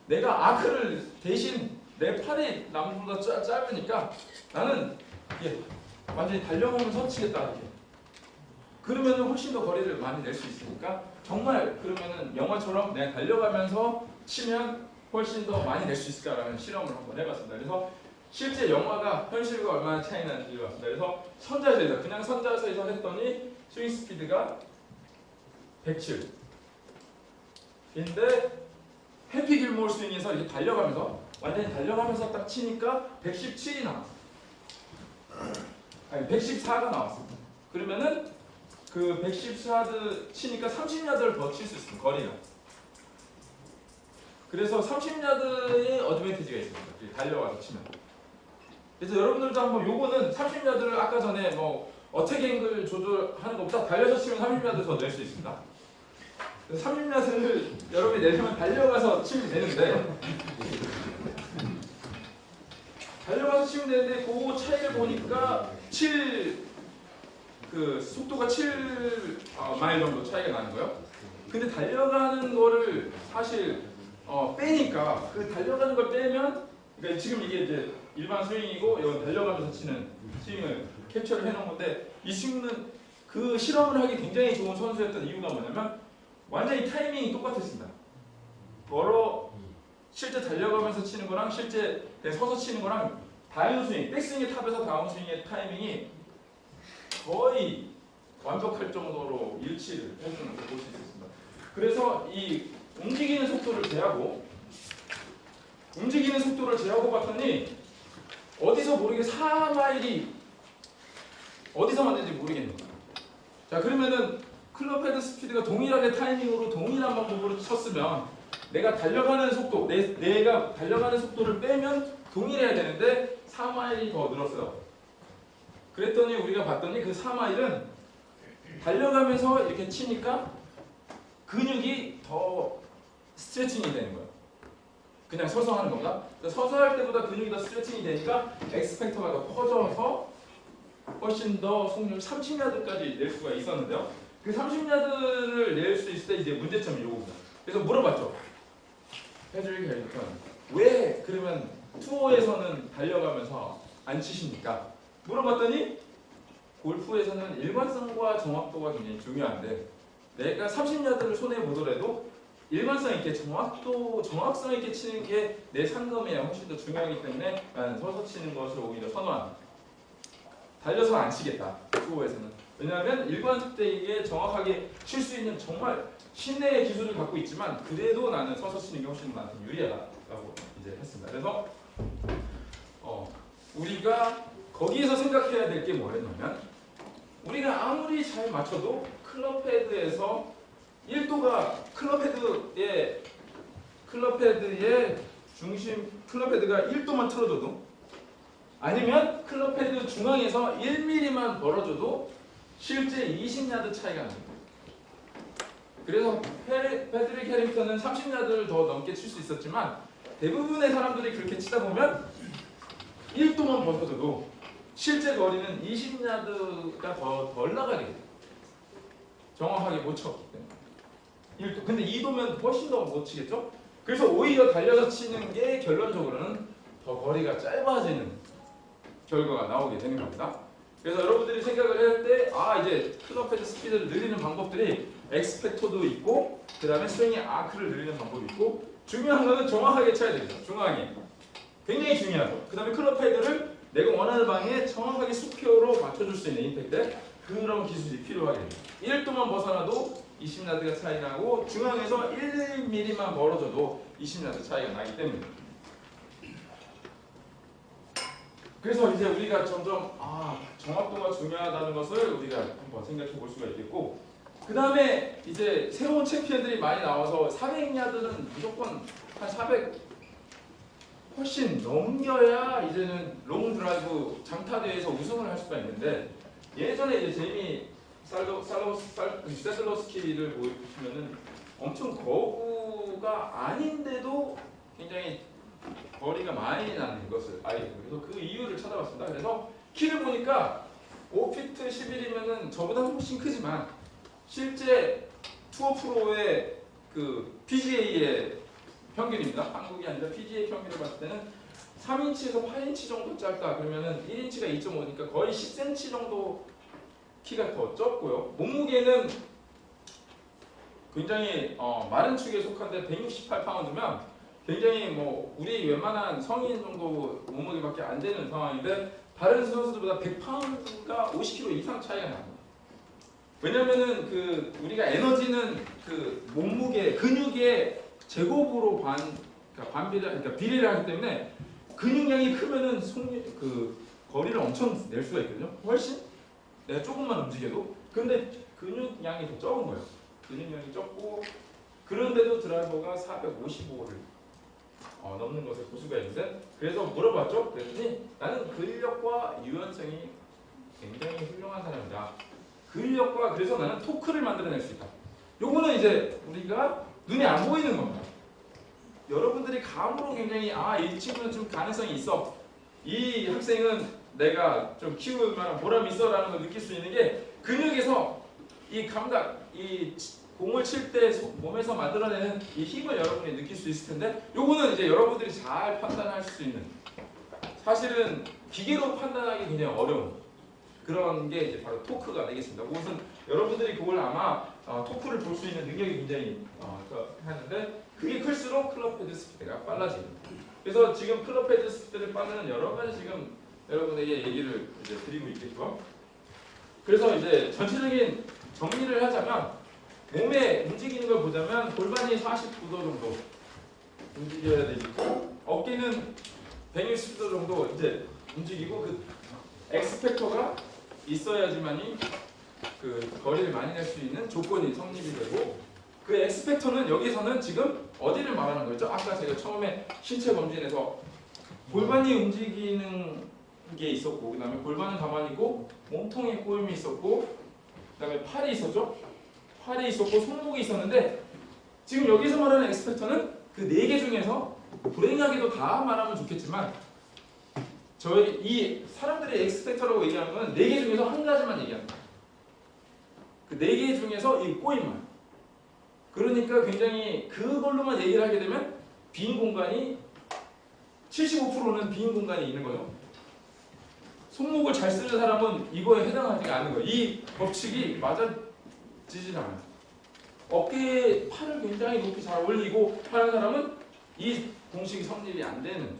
S1: 내가 아크를 대신 내 팔이 남보다 짧으니까 나는 완전히 달려가면서 치겠다 이렇게. 그러면은 훨씬 더 거리를 많이 낼 수 있으니까 정말 그러면은 영화처럼 내가 달려가면서 치면 훨씬 더 많이 낼 수 있을까라는 실험을 한번 해봤습니다. 그래서 실제 영화가 현실과 얼마나 차이 나는지 봤습니다. 그래서 선자세에서 그냥 선자세에서 했더니 스윙 스피드가 107. 인데 해피 길모어 스윙에서 이렇게 달려가면서 완전히 달려가면서 딱 치니까 117이 나왔어요. 아니 114가 나왔습니다. 그러면은 114드 치니까 30야드를 더 칠 수 있습니다. 거리가. 그래서 30야드의 어드밴티지가 있습니다. 달려가서 치면. 그래서 여러분들도 한번 요거는 30야드를 아까 전에 어택 앵글 조절하는 것보다 달려서 치면 30야드 더 낼 수 있습니다. 30야드를 여러분이 내려면 달려가서 치면 되는데 그 차이를 보니까 속도가 7마일 정도 차이가 나는 거예요. 근데 달려가는 거를 사실 빼니까 달려가는 걸 빼면 그러니까 지금 이게 이제 일반 스윙이고 이건 달려가면서 치는 스윙을 캡처를 해놓은 건데 이 친구는 그 실험을 하기 굉장히 좋은 선수였던 이유가 뭐냐면 완전히 타이밍이 똑같았습니다. 실제 달려가면서 치는 거랑 실제 서서 치는 거랑 다운스윙, 백스윙의 탑에서 다운스윙의 타이밍이 거의 완벽할 정도로 일치를 해주는 걸 볼 수 있었습니다. 그래서 이 움직이는 속도를 제하고 봤더니 어디서 모르게 4마일이 어디서 맞는지 모르겠는 거예요. 자, 그러면은 클럽 헤드 스피드가 동일하게 타이밍으로 동일한 방법으로 쳤으면 내가 달려가는 속도, 내가 달려가는 속도를 빼면 동일해야 되는데 4마일이 더 늘었어요. 그랬더니 우리가 봤더니 그 4마일은 달려가면서 이렇게 치니까 근육이 더 스트레칭이 되는 거예요. 그냥 서서 하는 건가? 서서 할 때보다 근육이 더 스트레칭이 되니까 X팩터가 더 커져서 훨씬 더 속률 30야드까지 낼 수가 있었는데요. 그 30야드를 낼 수 있을 때 이제 문제점이 요겁니다. 그래서 물어봤죠. 패드릭 해리턴, 왜 그러면 투어에서는 달려가면서 안 치십니까? 물어봤더니 골프에서는 일관성과 정확도가 굉장히 중요한데 내가 30야드를 손에 보더라도 일관성 있게 정확성 있게 치는 게 내 상금에 훨씬 더 중요하기 때문에 나는 서서 치는 것을 오히려 선호한다. 달려서 안 치겠다. 투어에서는. 왜냐하면 일관되게 정확하게 칠 수 있는 정말 신뢰의 기술을 갖고 있지만 그래도 나는 서서 치는 게 훨씬 나한테 유리하다라고 이제 했습니다. 그래서 우리가 거기에서 생각해야 될 게 뭐였냐면 우리가 아무리 잘 맞춰도 클럽 헤드에서 1도가 클럽 헤드가 1도만 틀어줘도 아니면 클럽 헤드 중앙에서 1mm만 벌어줘도 실제 20야드 차이가 납니다. 그래서 패드릭 해링턴은 30야드를 더 넘게 칠 수 있었지만 대부분의 사람들이 그렇게 치다 보면 1도만 벗어져도 실제 거리는 20야드가 덜 나가게 돼요. 정확하게 못 쳤기 때문에. 1도. 근데 2도면 훨씬 더 못 치겠죠? 그래서 오히려 달려서 치는 게 결론적으로는 더 거리가 짧아지는 결과가 나오게 되는 겁니다. 그래서 여러분들이 생각을 할 때 이제 클럽 헤드 스피드를 늘리는 방법들이 엑스펙터도 있고 그 다음에 스윙의 아크를 늘리는 방법이 있고 중요한 거는 정확하게 쳐야 됩니다. 중앙에. 굉장히 중요하죠. 그 다음에 클럽 헤드를 내가 원하는 방향에 정확하게 스퀘어로 맞춰줄 수 있는 임팩트 그런 기술이 필요하게 됩니다. 1도만 벗어나도 20야드가 차이 나고 중앙에서 1mm만 멀어져도 20야드 차이가 나기 때문에 그래서 이제 우리가 점점 정확도가 중요하다는 것을 우리가 한번 생각해 볼 수가 있겠고 그 다음에 이제 새로운 챔피언들이 많이 나와서 400야드는 무조건 한 400 훨씬 넘겨야 이제는 롱 드라이브 장타 대회에서 우승을 할 수가 있는데 예전에 이제 제이미 세슬로스키를 보시면은 엄청 거구가 아닌데도 굉장히 거리가 많이 나는 것을 알게 됩니다. 그래서 그 이유를 찾아봤습니다. 그래서 키를 보니까 5피트 11이면은 저보다 훨씬 크지만 실제 투어 프로의 그 PGA의 평균입니다. 한국이 아니라 PGA 평균을 봤을 때는 3인치에서 8인치 정도 짧다. 그러면은 1인치가 2.5니까 거의 10cm 정도 키가 더 적고요. 몸무게는 굉장히 마른 축에 속한데 168파운드면 굉장히 뭐 우리 웬만한 성인 정도 몸무게밖에 안 되는 상황인데 다른 선수들보다 100파운드가 50kg 이상 차이가 납니다. 왜냐면은 그 우리가 에너지는 그 몸무게 근육의 제곱으로 그러니까 비례를 하기 때문에 근육량이 크면은 그 거리를 엄청 낼 수가 있거든요. 훨씬 내가 조금만 움직여도 근데 근육량이 더 적은 거예요. 근육량이 적고 그런데도 드라이버가 455를 넘는 것을 볼 수가 있는데 그래서 물어봤죠. 그랬더니 나는 근력과 유연성이 굉장히 훌륭한 사람이다. 근력과 그래서 나는 토크를 만들어낼 수 있다. 요거는 이제 우리가 눈에 안 보이는 겁니다. 여러분들이 감으로 굉장히 이 친구는 좀 가능성이 있어. 이 학생은 내가 좀 키울 만한 보람이 있어 라는 걸 느낄 수 있는 게 근육에서 이 감각, 이 공을 칠 때 몸에서 만들어내는 이 힘을 여러분이 느낄 수 있을 텐데 요거는 이제 여러분들이 잘 판단할 수 있는 사실은 기계로 판단하기 굉장히 어려운 그런 게 이제 바로 토크가 되겠습니다. 그것은 여러분들이 그걸 아마 토크를 볼 수 있는 능력이 굉장히 하는데 그게 클수록 클럽 헤드 스피드가 빨라집니다. 그래서 지금 클럽 헤드 스피드를 빠르는 여러 가지 지금 여러분에게 얘기를 이제 드리고 있겠죠. 그래서 이제 전체적인 정리를 하자면 몸에 움직이는 걸 보자면 골반이 49도 정도 움직여야 되고 어깨는 160도 정도 이제 움직이고 그 엑스펙터가 있어야지만이 그 거리를 많이 낼 수 있는 조건이 성립이 되고 그 엑스펙터는 여기서는 지금 어디를 말하는 거죠? 아까 제가 처음에 신체 검진에서 골반이 움직이는 게 있었고 그 다음에 골반은 가만히 있고 몸통에 꼬임이 있었고 그 다음에 팔이 있었죠? 팔이 있었고 손목이 있었는데 지금 여기서 말하는 엑스펙터는 그 4개 중에서 불행하게도 다 말하면 좋겠지만 저희 이 사람들이 엑스펙터라고 얘기하는 건 4개 중에서 한 가지만 얘기합니다. 그 4개 중에서 이 꼬임만. 그러니까 굉장히 그걸로만 얘기를 하게 되면 빈 공간이 75%는 빈 공간이 있는 거죠. 손목을 잘 쓰는 사람은 이거에 해당하지 않는 거예요. 이 법칙이 맞아지질 않아요. 어깨에 팔을 굉장히 높이 잘 올리고 하는 사람은 이 공식이 성립이 안 되는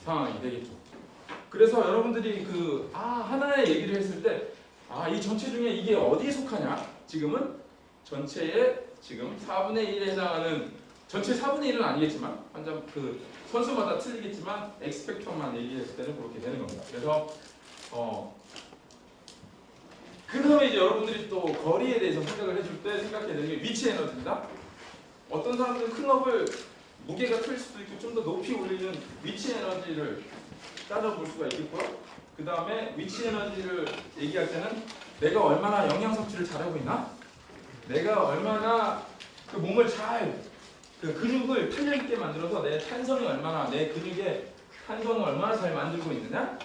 S1: 상황이 되겠죠. 그래서 여러분들이 하나의 얘기를 했을 때 이 전체 중에 이게 어디에 속하냐? 지금은 전체의 지금 4분의 1에 해당하는 전체 4분의 1은 아니겠지만 환자 선수마다 틀리겠지만 엑스펙터만 얘기했을 때는 그렇게 되는 겁니다. 그래서 그 다음에 이제 여러분들이 또 거리에 대해서 생각을 해줄 때 생각해야 되는 게 위치 에너지입니다. 어떤 사람들은 클럽을 무게가 클 수도 있고 좀 더 높이 올리는 위치 에너지를 따져볼 수가 있겠고요. 그 다음에 위치 에너지를 얘기할 때는 내가 얼마나 영양 섭취를 잘하고 있나? 내가 얼마나 그 몸을 잘 그 근육을 탄력 있게 만들어서 내 탄성이 얼마나 내 근육의 탄성을 얼마나 잘 만들고 있느냐.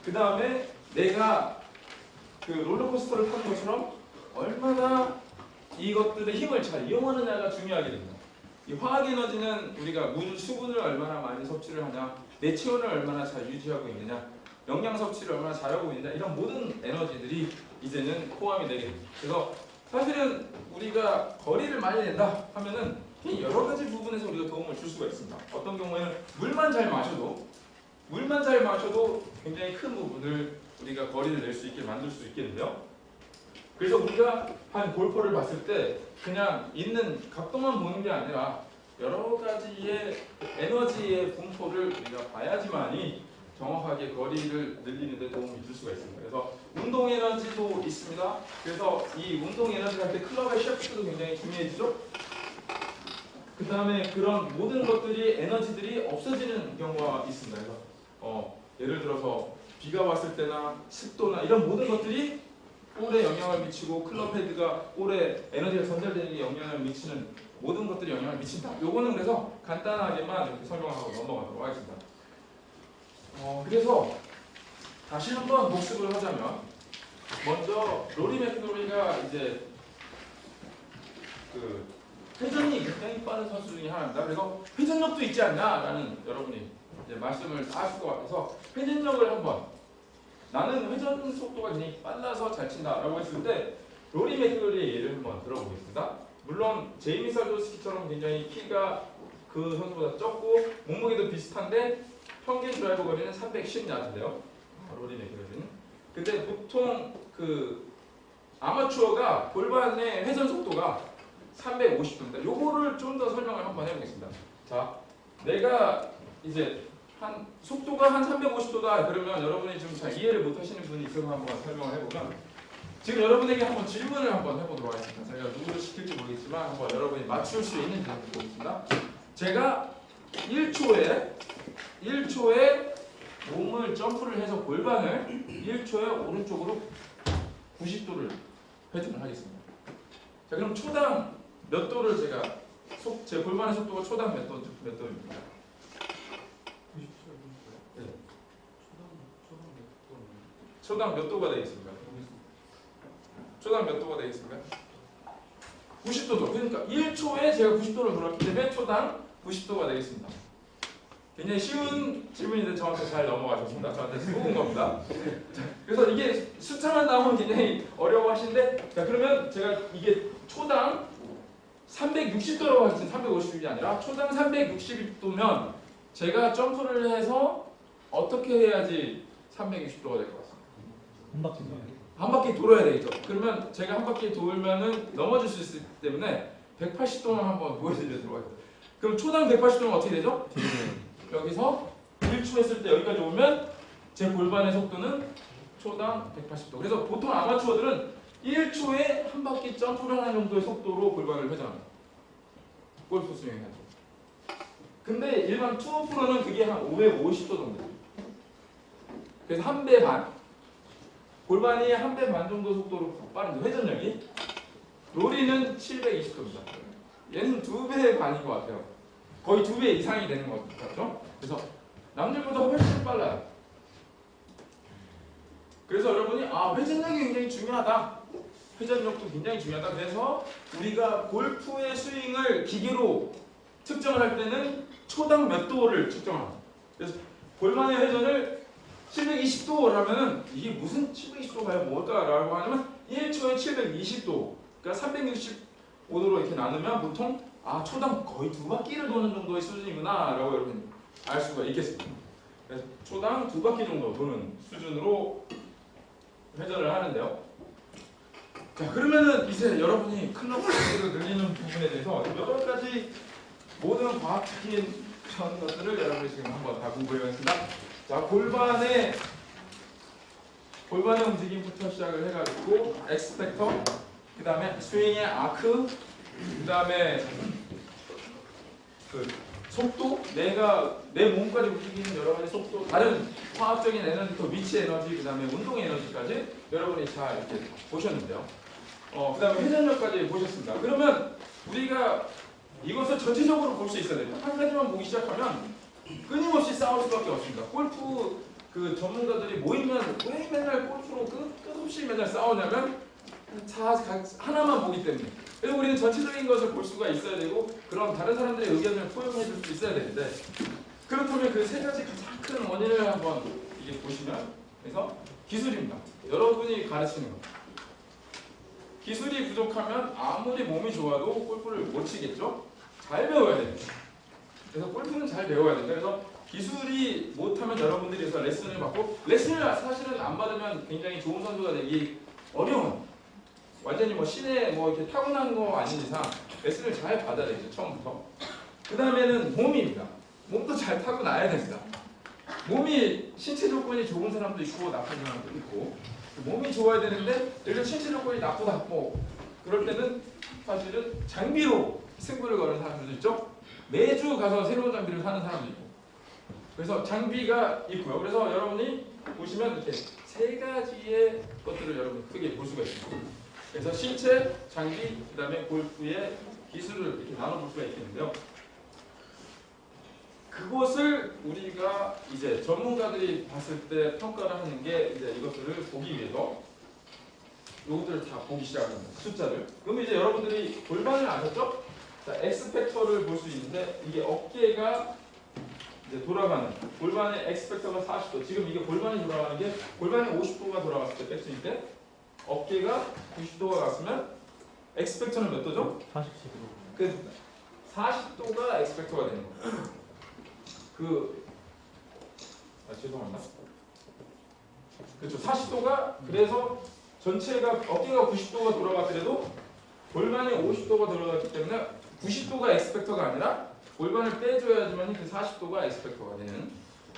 S1: 그 다음에 내가 그 롤러코스터를 타는 것처럼 얼마나 이것들의 힘을 잘 이용하느냐가 중요하게 됩니다. 이 화학 에너지는 우리가 수분을 얼마나 많이 섭취를 하냐, 내 체온을 얼마나 잘 유지하고 있느냐, 영양 섭취를 얼마나 잘하고 있느냐, 이런 모든 에너지들이 이제는 포함이 되게 됩니다. 그래서 사실은 우리가 거리를 많이 낸다 하면은 여러 가지 부분에서 우리가 도움을 줄 수가 있습니다. 어떤 경우에는 물만 잘 마셔도 굉장히 큰 부분을 우리가 거리를 낼 수 있게 만들 수 있겠는데요. 그래서 우리가 한 골퍼를 봤을 때 그냥 있는 각도만 보는 게 아니라 여러 가지의 에너지의 분포를 우리가 봐야지만이 정확하게 거리를 늘리는 데 도움이 줄 수가 있습니다. 그래서 운동 에너지도 있습니다. 그래서 이 운동 에너지를 할 때 클럽의 셰프트도 굉장히 중요해지죠. 그 다음에 그런 모든 것들이 에너지들이 없어지는 경우가 있습니다. 그래서 예를 들어서 비가 왔을 때나 습도나 이런 모든 것들이 볼에 영향을 미치고 클럽 헤드가 볼에 에너지가 전달되는 게 영향을 미치는 모든 것들이 영향을 미친다. 요거는 그래서 간단하게만 이렇게 설명하고 넘어가도록 하겠습니다. 그래서 다시 한번 복습을 하자면 먼저 로리 맥도리가 이제 그 회전이 굉장히 빠른 선수 중에 하나입니다. 그래서 회전력도 있지 않냐라는 여러분이 이제 말씀을 하실 것 같아서 회전력을 한번 나는 회전 속도가 굉장히 빨라서 잘 친다라고 했을 때 로리 맥도리의 예를 한번 들어보겠습니다. 물론 제이미 살도스키처럼 굉장히 키가 그 선수보다 적고 몸무게도 비슷한데 평균 드라이브 거리는 310야드인데요. 로리 맥도리는. 근데 보통 그 아마추어가 골반의 회전 속도가 350도입니다. 요거를 좀 더 설명을 한번 해보겠습니다. 자, 내가 이제 한 속도가 한 350도다 그러면 여러분이 좀 잘 이해를 못 하시는 분이 있어서 한번 설명을 해보면 지금 여러분에게 한번 질문을 한번 해보도록 하겠습니다. 제가 누구를 시킬지 모르겠지만 한번 여러분이 맞출 수 있는지 한번 보겠습니다. 제가 1초에 몸을 점프를 해서 골반을 1초에 오른쪽으로 90도를 회전을 하겠습니다. 자, 그럼 초당 몇 도를 제 골반의 속도가 초당 몇 도입니까? 네. 초당 몇 도가 되겠습니까? 초당 몇 도가 되겠습니까? 90도도. 그러니까 1초에 제가 90도를 돌았기 때문에 초당 90도가 되겠습니다. 굉장히 쉬운 질문인데 저한테 잘 넘어가셨습니다. 저한테 쏘은 겁니다. 그래서 이게 숫자만 나오면 굉장히 어려워하시는데, 자 그러면 제가 이게 초당 360도라고 하시면 350이 아니라 초당 360도면 제가 점프를 해서 어떻게 해야지 360도가 될 것 같습니다. 한 바퀴 돌아야 되겠죠. 그러면 제가 한 바퀴 돌면은 넘어질 수 있기 때문에 180도만 한번 보여드리도록 하겠습니다. 그럼 초당 180도면 어떻게 되죠? 여기서 1초 했을 때 여기까지 오면 제 골반의 속도는 초당 180도. 그래서 보통 아마추어들은 1초에 한 바퀴 점프를 하는 정도의 속도로 골반을 회전합니다. 골프 스윙을 하죠. 근데 일반 투어 프로는 그게 한 550도 정도. 그래서 한 배 반. 골반이 한 배 반 정도 속도로 빠른데 회전력이. 로리는 720도입니다. 얘는 2배 반인 것 같아요. 거의 2배 이상이 되는 것 같죠? 그래서 남들보다 훨씬 빨라요. 그래서 여러분이 회전력이 굉장히 중요하다. 회전력도 굉장히 중요하다. 그래서 우리가 골프의 스윙을 기계로 측정을 할 때는 초당 몇 도를 측정합니다. 그래서 골반의 회전을 720도라면은 이게 무슨 720도가 뭘까라고 하냐면 1초에 720도, 그러니까 365도로 이렇게 나누면 보통 초당 거의 2바퀴를 도는 정도의 수준이구나라고 여러분 알 수가 있겠습니다. 그래서 초당 2바퀴 정도 도는 수준으로 회전을 하는데요. 자, 그러면은 이제 여러분이 클럽 스피드를 늘리는 부분에 대해서 여러 가지 모든 과학적인 그런 것들을 여러분이 지금 한번 다 공부해보겠습니다. 자, 골반의 움직임부터 시작을 해가지고 엑스펙터, 그 다음에 스윙의 아크, 그 다음에 그 속도, 내가 내 몸까지 움직이는 여러 가지 속도, 다른 화학적인 에너지, 위치 에너지, 그 다음에 운동 에너지까지 여러분이 잘 이렇게 보셨는데요. 그 다음에 회전력까지 보셨습니다. 그러면 우리가 이것을 전체적으로 볼 수 있어야 됩니다. 한 가지만 보기 시작하면 끊임없이 싸울 수밖에 없습니다. 골프 그 전문가들이 모이면 왜 맨날 골프로 끝없이 맨날 싸우냐면 하나만 보기 때문에. 그래서 우리는 전체적인 것을 볼 수가 있어야 되고 그런 다른 사람들의 의견을 포용해 줄 수 있어야 되는데 그렇다면 그 세 가지 가장 큰 원인을 한번 이게 보시면 그래서 기술입니다. 여러분이 가르치는 것. 기술이 부족하면 아무리 몸이 좋아도 골프를 못 치겠죠? 잘 배워야 됩니다. 그래서 골프는 잘 배워야 됩니다. 그래서 기술이 못하면 여러분들이 그래서 레슨을 받고 레슨을 사실은 안 받으면 굉장히 좋은 선수가 되기 어려운 완전히 뭐 신에 뭐 이렇게 타고난 거 아닌 이상 레슨을 잘 받아야 되죠. 처음부터. 그 다음에는 몸입니다. 몸도 잘 타고나야 됩니다. 몸이 신체 조건이 좋은 사람도 있고 나쁜 사람도 있고 몸이 좋아야 되는데 예를 들어 신체 조건이 나쁘다 뭐 그럴 때는 사실은 장비로 승부를 거는 사람들도 있죠. 매주 가서 새로운 장비를 사는 사람도 있고 그래서 장비가 있고요. 그래서 여러분이 보시면 이렇게 세 가지의 것들을 여러분 크게 볼 수가 있습니다. 그래서 신체, 장비, 그 다음에 골프의 기술을 이렇게 나눠볼 수가 있겠는데요. 그것을 우리가 이제 전문가들이 봤을 때 평가를 하는 게 이제 이것들을 보기 위해서 이것들을 다 보기 시작합니다. 숫자를. 그러면 이제 여러분들이 골반을 아셨죠? 자, X팩터를 볼 수 있는데 이게 어깨가 이제 돌아가는 골반의 X팩터가 40도. 지금 이게 골반이 돌아가는 게 골반이 50도가 돌아갔을 때 백스윙 때 어깨가 90도가 갔으면 X팩터는 몇 도죠?
S2: 40도.
S1: 그 40도가 X팩터가 되는 거예요. 죄송합니다. 그렇죠. 40도가 그래서 전체가 어깨가 90도가 돌아갔더라도 골반이 50도가 돌아갔기 때문에 90도가 X팩터가 아니라 골반을 빼줘야지만 그 40도가 X팩터가 되는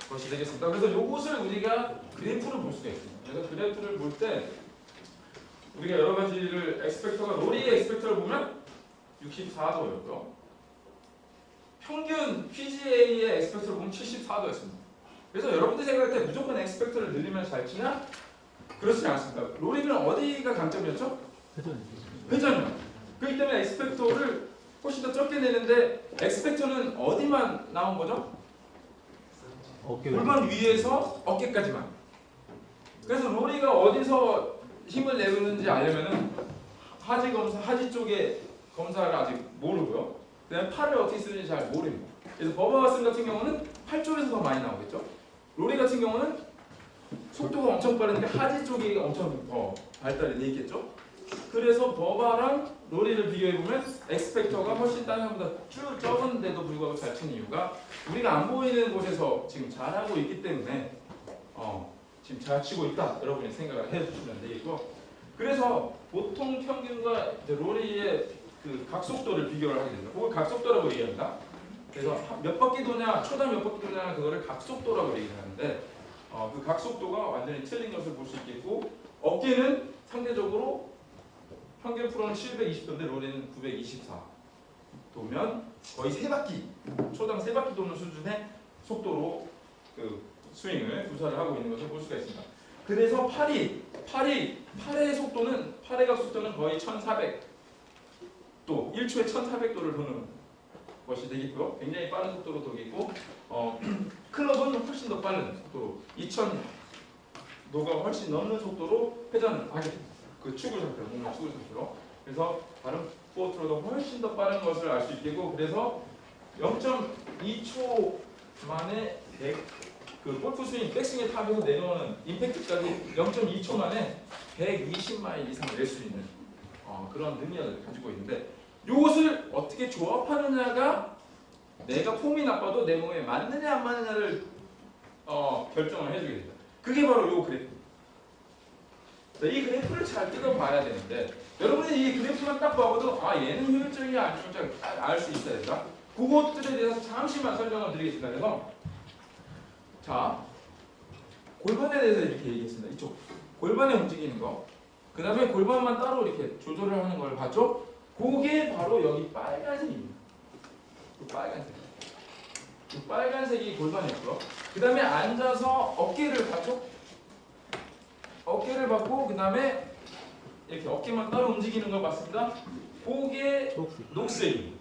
S1: 것이 되겠습니다. 그래서 이것을 우리가 그래프를 볼 수가 있습니다. 그래서 그래프를 볼 때 우리가 여러 가지를 X팩터가 로리의 X팩터를 보면 64도였고요. 평균 PGA의 X팩터를 보면 74도였습니다. 그래서 여러분들이 생각할 때 무조건 X팩터를 늘리면 잘 치냐? 그렇지 않습니다. 로리는 어디가 강점이었죠? 회전이요. 그렇기 때문에 X팩터를 훨씬 더 적게 내는데 X팩터는 어디만 나온 거죠? 골반 위에서 어깨까지만. 그래서 로리가 어디서 힘을 내는지 알려면은 하지 쪽에 검사를 아직 모르고요. 그다음에 팔을 어떻게 쓰는지 잘 모릅니다. 그래서 버버 왓슨 같은 경우는 팔 쪽에서 더 많이 나오겠죠. 로리 같은 경우는 속도가 엄청 빠르니까 하지 쪽이 엄청 더 발달이 돼 있겠죠. 그래서 버바랑 로리를 비교해보면 X팩터가 훨씬 다른 사람보다 쭉 적은데도 불구하고 잘 치는 이유가 우리가 안 보이는 곳에서 지금 잘하고 있기 때문에 지금 잘 치고 있다 여러분이 생각을 해주시면 되겠고 그래서 보통 평균과 로리의 그 각속도를 비교를 하게 됩니다. 그걸 각속도라고 얘기합니다. 그래서 몇 바퀴 도냐, 초당 몇 바퀴 도냐 그거를 각속도라고 얘기를 하는데 그 각속도가 완전히 틀린 것을 볼 수 있겠고 어깨는 상대적으로 평균 프로는 720도인데 로리는 924도면 거의 3바퀴, 초당 3바퀴 도는 수준의 속도로 그 스윙을 구사를 하고 있는 것을 볼 수가 있습니다. 그래서 팔의 각속도는 거의 1400도, 1초에 1400도를 도는 것이 되겠고요. 굉장히 빠른 속도로 도겠고 클럽은 훨씬 더 빠른 속도로 2000도가 훨씬 넘는 속도로 회전을 하게 됩니다. 그 축을 상태로, 몸의 축을 상태로. 그래서 다른 포트로도 훨씬 더 빠른 것을 알 수 있겠고 그래서 0.2초 만에 그 골프 스윙, 백스윙의 탑에서 내려오는 임팩트까지 0.2초 만에 120마일 이상 낼 수 있는 그런 능력을 가지고 있는데 이것을 어떻게 조합하느냐가 내가 폼이 나빠도 내 몸에 맞느냐 안 맞느냐를 결정을 해주게 됩니다. 그게 바로 이 그래프. 이 그래프를 잘 뜯어봐야 되는데 여러분이 이 그래프만 딱 봐도 얘는 효율적이냐 안 효율적이냐 알 수 있어야 된다. 그것들에 대해서 잠시만 설명을 드리겠습니다. 그래서 자 골반에 대해서 이렇게 얘기했습니다. 이쪽 골반에 움직이는 거. 그 다음에 골반만 따로 이렇게 조절을 하는 걸 봤죠? 그게 바로 여기 빨간색입니다. 이 빨간색. 이 빨간색이 골반이었고요. 그 다음에 앉아서 어깨를 받죠? 어깨를 받고 그 다음에 이렇게 어깨만 따로 움직이는 걸 봤습니다. 그게 녹색입니다.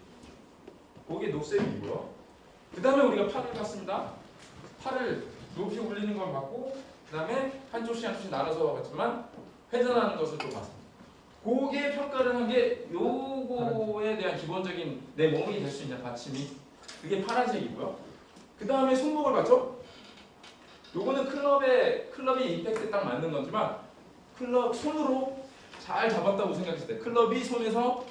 S1: 그게 녹색이고요. 그 다음에 우리가 팔을 봤습니다. 팔을 높이 올리는 걸 봤고, 그 다음에 한쪽씩 한쪽씩 나눠서 봤지만 회전하는 것을 또 봤습니다. 그게 평가를 한 게 요거에 대한 기본적인 내 몸이 될 수 있는 받침이 그게 파란색이고요. 그 다음에 손목을 봤죠? 요거는 클럽이 임팩트 딱 맞는 거지만 클럽 손으로 잘 잡았다고 생각했을 때, 클럽이 손에서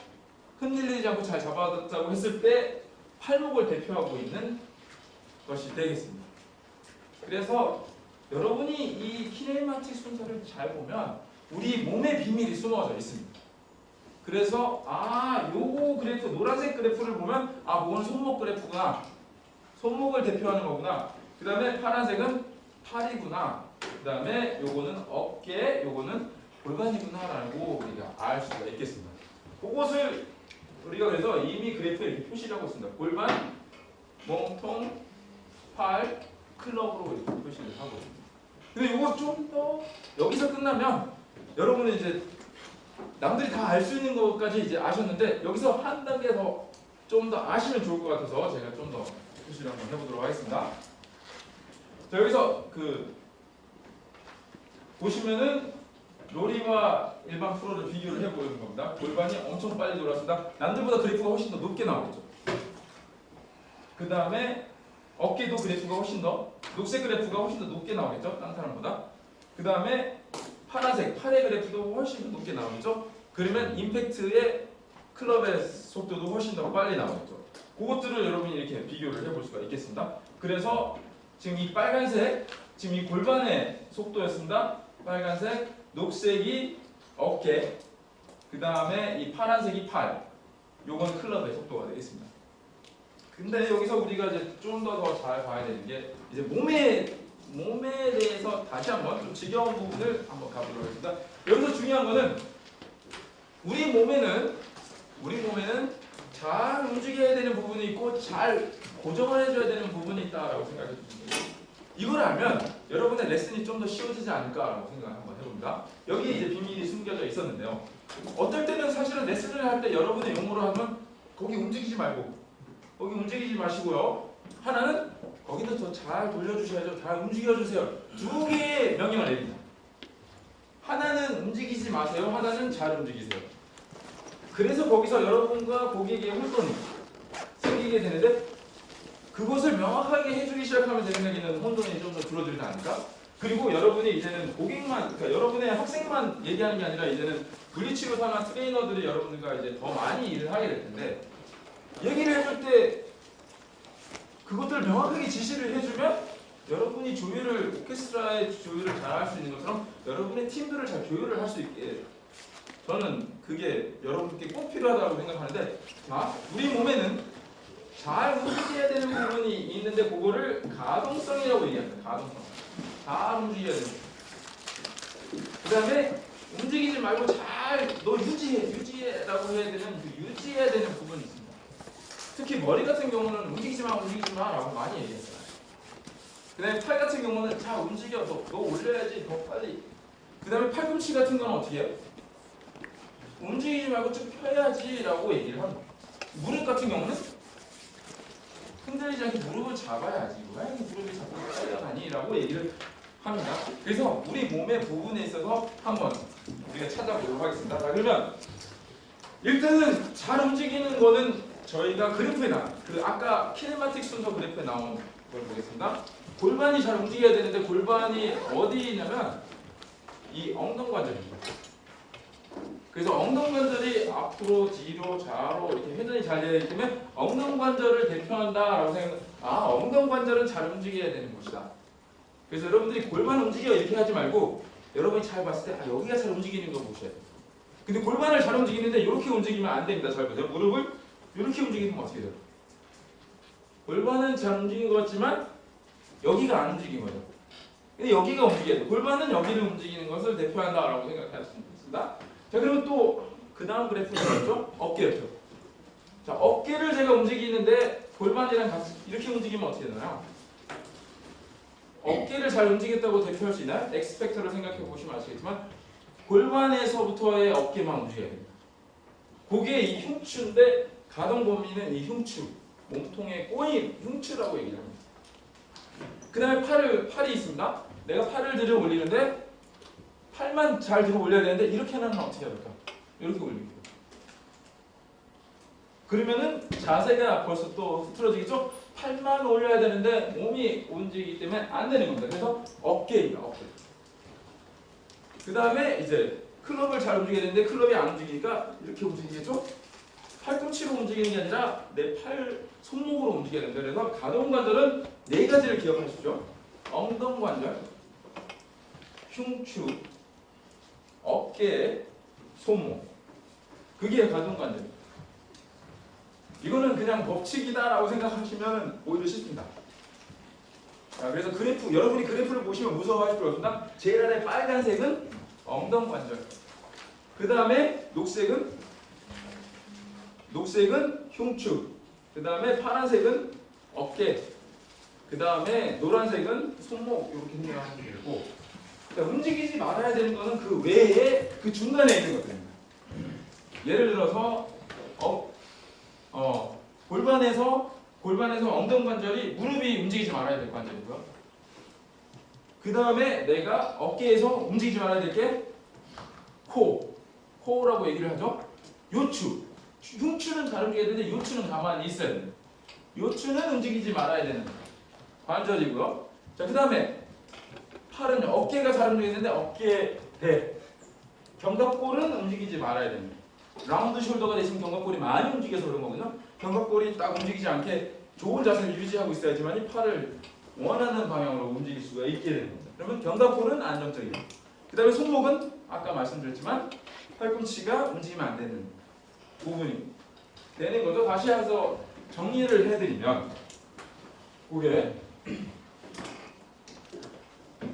S1: 흔들리지 않고 잘 잡았다고 했을 때 팔목을 대표하고 있는 것이 되겠습니다. 그래서 여러분이 이 키네마틱 순서를 잘 보면 우리 몸의 비밀이 숨어져 있습니다. 그래서 요거 그래프, 노란색 그래프를 보면 그건 손목 그래프구나, 손목을 대표하는 거구나. 그 다음에 파란색은 팔이구나. 그 다음에 요거는 어깨, 요거는 골반이구나라고 우리가 알 수가 있겠습니다. 그것을 우리가 그래서 이미 그래프에 이렇게 표시를 하고 있습니다. 골반, 몸통, 팔, 클럽으로 이렇게 표시를 하고 있습니다. 근데 이거 좀 더 여기서 끝나면 여러분은 이제 남들이 다 알 수 있는 것까지 이제 아셨는데 여기서 한 단계 더 좀 더 아시면 좋을 것 같아서 제가 좀 더 표시를 한번 해보도록 하겠습니다. 자, 여기서 보시면은 로리와 일반 프로를 비교를 해보는 겁니다. 골반이 엄청 빨리 돌았습니다. 남들보다 그래프가 훨씬 더 높게 나오겠죠. 그 다음에 어깨도 그래프가 훨씬 더, 녹색 그래프가 훨씬 더 높게 나오겠죠. 다른 사람보다. 그 다음에 파란색, 팔의 그래프도 훨씬 더 높게 나오겠죠. 그러면 임팩트의 클럽의 속도도 훨씬 더 빨리 나오겠죠. 그것들을 여러분이 이렇게 비교를 해볼 수가 있겠습니다. 그래서 지금 이 빨간색, 지금 이 골반의 속도였습니다. 빨간색, 녹색이 어깨, 그 다음에 이 파란색이 팔, 요건 클럽의 속도가 되겠습니다. 근데 여기서 우리가 이제 좀 더 잘 봐야 되는 게 이제 몸에 대해서 다시 한번 좀 지겨운 부분을 한번 가보도록 하겠습니다. 여기서 중요한 거는 우리 몸에는 잘 움직여야 되는 부분이 있고 잘 고정을 해줘야 되는 부분이 있다라고 생각해 주시면 돼요. 이걸 알면 여러분의 레슨이 좀 더 쉬워지지 않을까라고 생각을 한번 해봅니다. 여기에 이제 비밀이 숨겨져 있었는데요. 어떨 때는 사실은 레슨을 할 때 여러분의 용어로 하면 거기 움직이지 말고 거기 움직이지 마시고요. 하나는 거기도 더 잘 돌려주셔야죠. 잘 움직여주세요. 두 개의 명령을 내립니다. 하나는 움직이지 마세요. 하나는 잘 움직이세요. 그래서 거기서 여러분과 고객의 혼돈이 생기게 되는데 그것을 명확하게 해주기 시작하면 제 생각에는 혼돈이 좀 더 줄어들지 않을까? 그리고 여러분이 이제는 고객만, 그러니까 여러분의 학생만 얘기하는 게 아니라 이제는 물리치료사나 트레이너들이 여러분들과 이제 더 많이 일을 하게 될 텐데 얘기를 해줄 때 그것들을 명확하게 지시를 해주면 여러분이 오케스트라의 조율을 잘 할 수 있는 것처럼 여러분의 팀들을 잘 조율을 할 수 있게 저는 그게 여러분께 꼭 필요하다고 생각하는데 자, 우리 몸에는 잘 움직여야 되는 부분이 있는데 그거를 가동성이라고 얘기합니다. 가동성. 잘 움직여야 되는 그 다음에 움직이지 말고 너 유지해라고 해야 되는 그 유지해야 되는 부분이 있습니다. 특히 머리 같은 경우는 움직이지 마 라고 많이 얘기했어요. 그 다음에 팔 같은 경우는 자 움직여 너 올려야지 더 빨리. 그 다음에 팔꿈치 같은 건 어떻게 해요? 움직이지 말고 쭉 펴야지 라고 얘기를 합니다. 무릎 같은 경우는 흔들리지 않게 무릎을 잡아야지. 왜 무릎이 자꾸 빨려가니? 라고 얘기를 합니다. 그래서 우리 몸의 부분에 있어서 한번 우리가 찾아보도록 하겠습니다. 자, 그러면 일단은 잘 움직이는 거는 저희가 그래프에 아까 키네마틱 순서 그래프에 나온 걸 보겠습니다. 골반이 잘 움직여야 되는데 골반이 어디 있냐면 이 엉덩관절입니다. 그래서 엉덩관절이 앞으로, 뒤로, 좌로 이렇게 회전이 잘 되어 있기 때문에 엉덩관절을 대표한다라고 생각하면 엉덩관절은 잘 움직여야 되는 곳이다. 그래서 여러분들이 골반 움직여 이렇게 하지 말고 여러분이 잘 봤을 때 여기가 잘 움직이는 거 보셔야 돼요. 근데 골반을 잘 움직이는데 이렇게 움직이면 안 됩니다. 잘 보세요. 무릎을 이렇게 움직이면 어떻게 돼요? 골반은 잘 움직인 것 같지만 여기가 안 움직인 거죠. 근데 여기가 움직여야 돼요. 골반은 여기를 움직이는 것을 대표한다라고 생각할 수 있습니다. 자, 그러면 또 그 다음 그래프가 뭐죠? 어깨였죠. 자, 어깨를 제가 움직이는데 골반이랑 같이 이렇게 움직이면 어떻게 되나요? 어깨를 잘 움직였다고 대표할 수 있나요? X팩터를 생각해 보시면 아시겠지만 골반에서부터의 어깨만 움직여야 됩니다. 그게 이 흉추인데 가동 범위는 이 흉추. 몸통에 꼬임, 흉추라고 얘기를 합니다. 그 다음에 팔이 있습니다. 내가 팔을 들어 올리는데 팔만 잘 들어 올려야 되는데 이렇게 하면 어떻게 해야 될까? 이렇게 올리고. 그러면은 자세가 벌써 또 흐트러지겠죠? 팔만 올려야 되는데 몸이 움직이기 때문에 안 되는 겁니다. 그래서 어깨입니다. 어깨. 그 다음에 이제 클럽을 잘 움직여야 되는데 클럽이 안 움직이니까 이렇게 움직이겠죠? 팔꿈치로 움직이는 게 아니라 내 손목으로 움직여야 됩니다. 그래서 가동관절은 네 가지를 기억하십시오. 엉덩관절, 흉추, 어깨, 손목. 그게 가동관절입니다. 이거는 그냥 법칙이다라고 생각하시면 오히려 쉽습니다. 자, 그래서 여러분이 그래프를 보시면 무서워하실 필요 없습니다. 제일 아래 빨간색은 엉덩관절. 그 다음에 녹색은 흉추. 그 다음에 파란색은 어깨. 그 다음에 노란색은 손목. 이렇게 생각하시면 되고. 그러니까 움직이지 말아야 되는 거는 그 외에 그 중간에 있는 것들입니다. 예를 들어서 골반에서 엉덩관절이 무릎이 움직이지 말아야 될 관절이고요. 그 다음에 내가 어깨에서 움직이지 말아야 될 게 코라고 얘기를 하죠. 요추. 흉추는 잘 움직여야 되는데 요추는 가만히 있어야 됩니다. 요추는 움직이지 말아야 되는 관절이고요. 자, 그 다음에 팔은요. 어깨가 잘 움직이는데 어깨, 배. 견갑골은 움직이지 말아야 됩니다. 라운드 숄더가 되시면 견갑골이 많이 움직여서 그런 거거든요. 견갑골이 딱 움직이지 않게 좋은 자세를 유지하고 있어야지만 이 팔을 원하는 방향으로 움직일 수가 있게 되는 겁니다. 그러면 견갑골은 안정적이에요. 그 다음에 손목은 아까 말씀드렸지만 팔꿈치가 움직이면 안 되는 부분이 되는 거죠. 다시 해서 정리를 해드리면 그게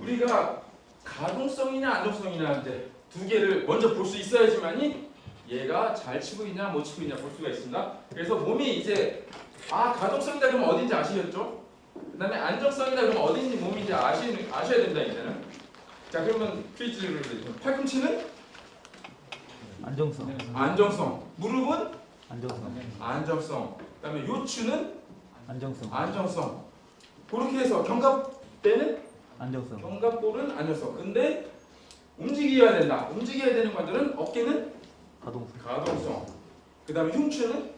S1: 우리가 가동성이냐 안정성이냐 이제 두 개를 먼저 볼 수 있어야지만이 얘가 잘 치고 있냐 못 치고 있냐 볼 수가 있습니다. 그래서 몸이 이제 가동성이다 그러면 어딘지 아시겠죠? 그 다음에 안정성이다 그러면 어딘지 몸인지 아셔야 된다 이제는. 자, 그러면 퀴즈를 드리죠. 팔꿈치는 안정성. 무릎은 안정성. 그 다음에 요추는 안정성. 그렇게 해서 견갑대는 견갑골은 안정성. 근데 움직여야 된다. 움직여야 되는 관절은 어깨는 가동성. 그 다음에 흉추는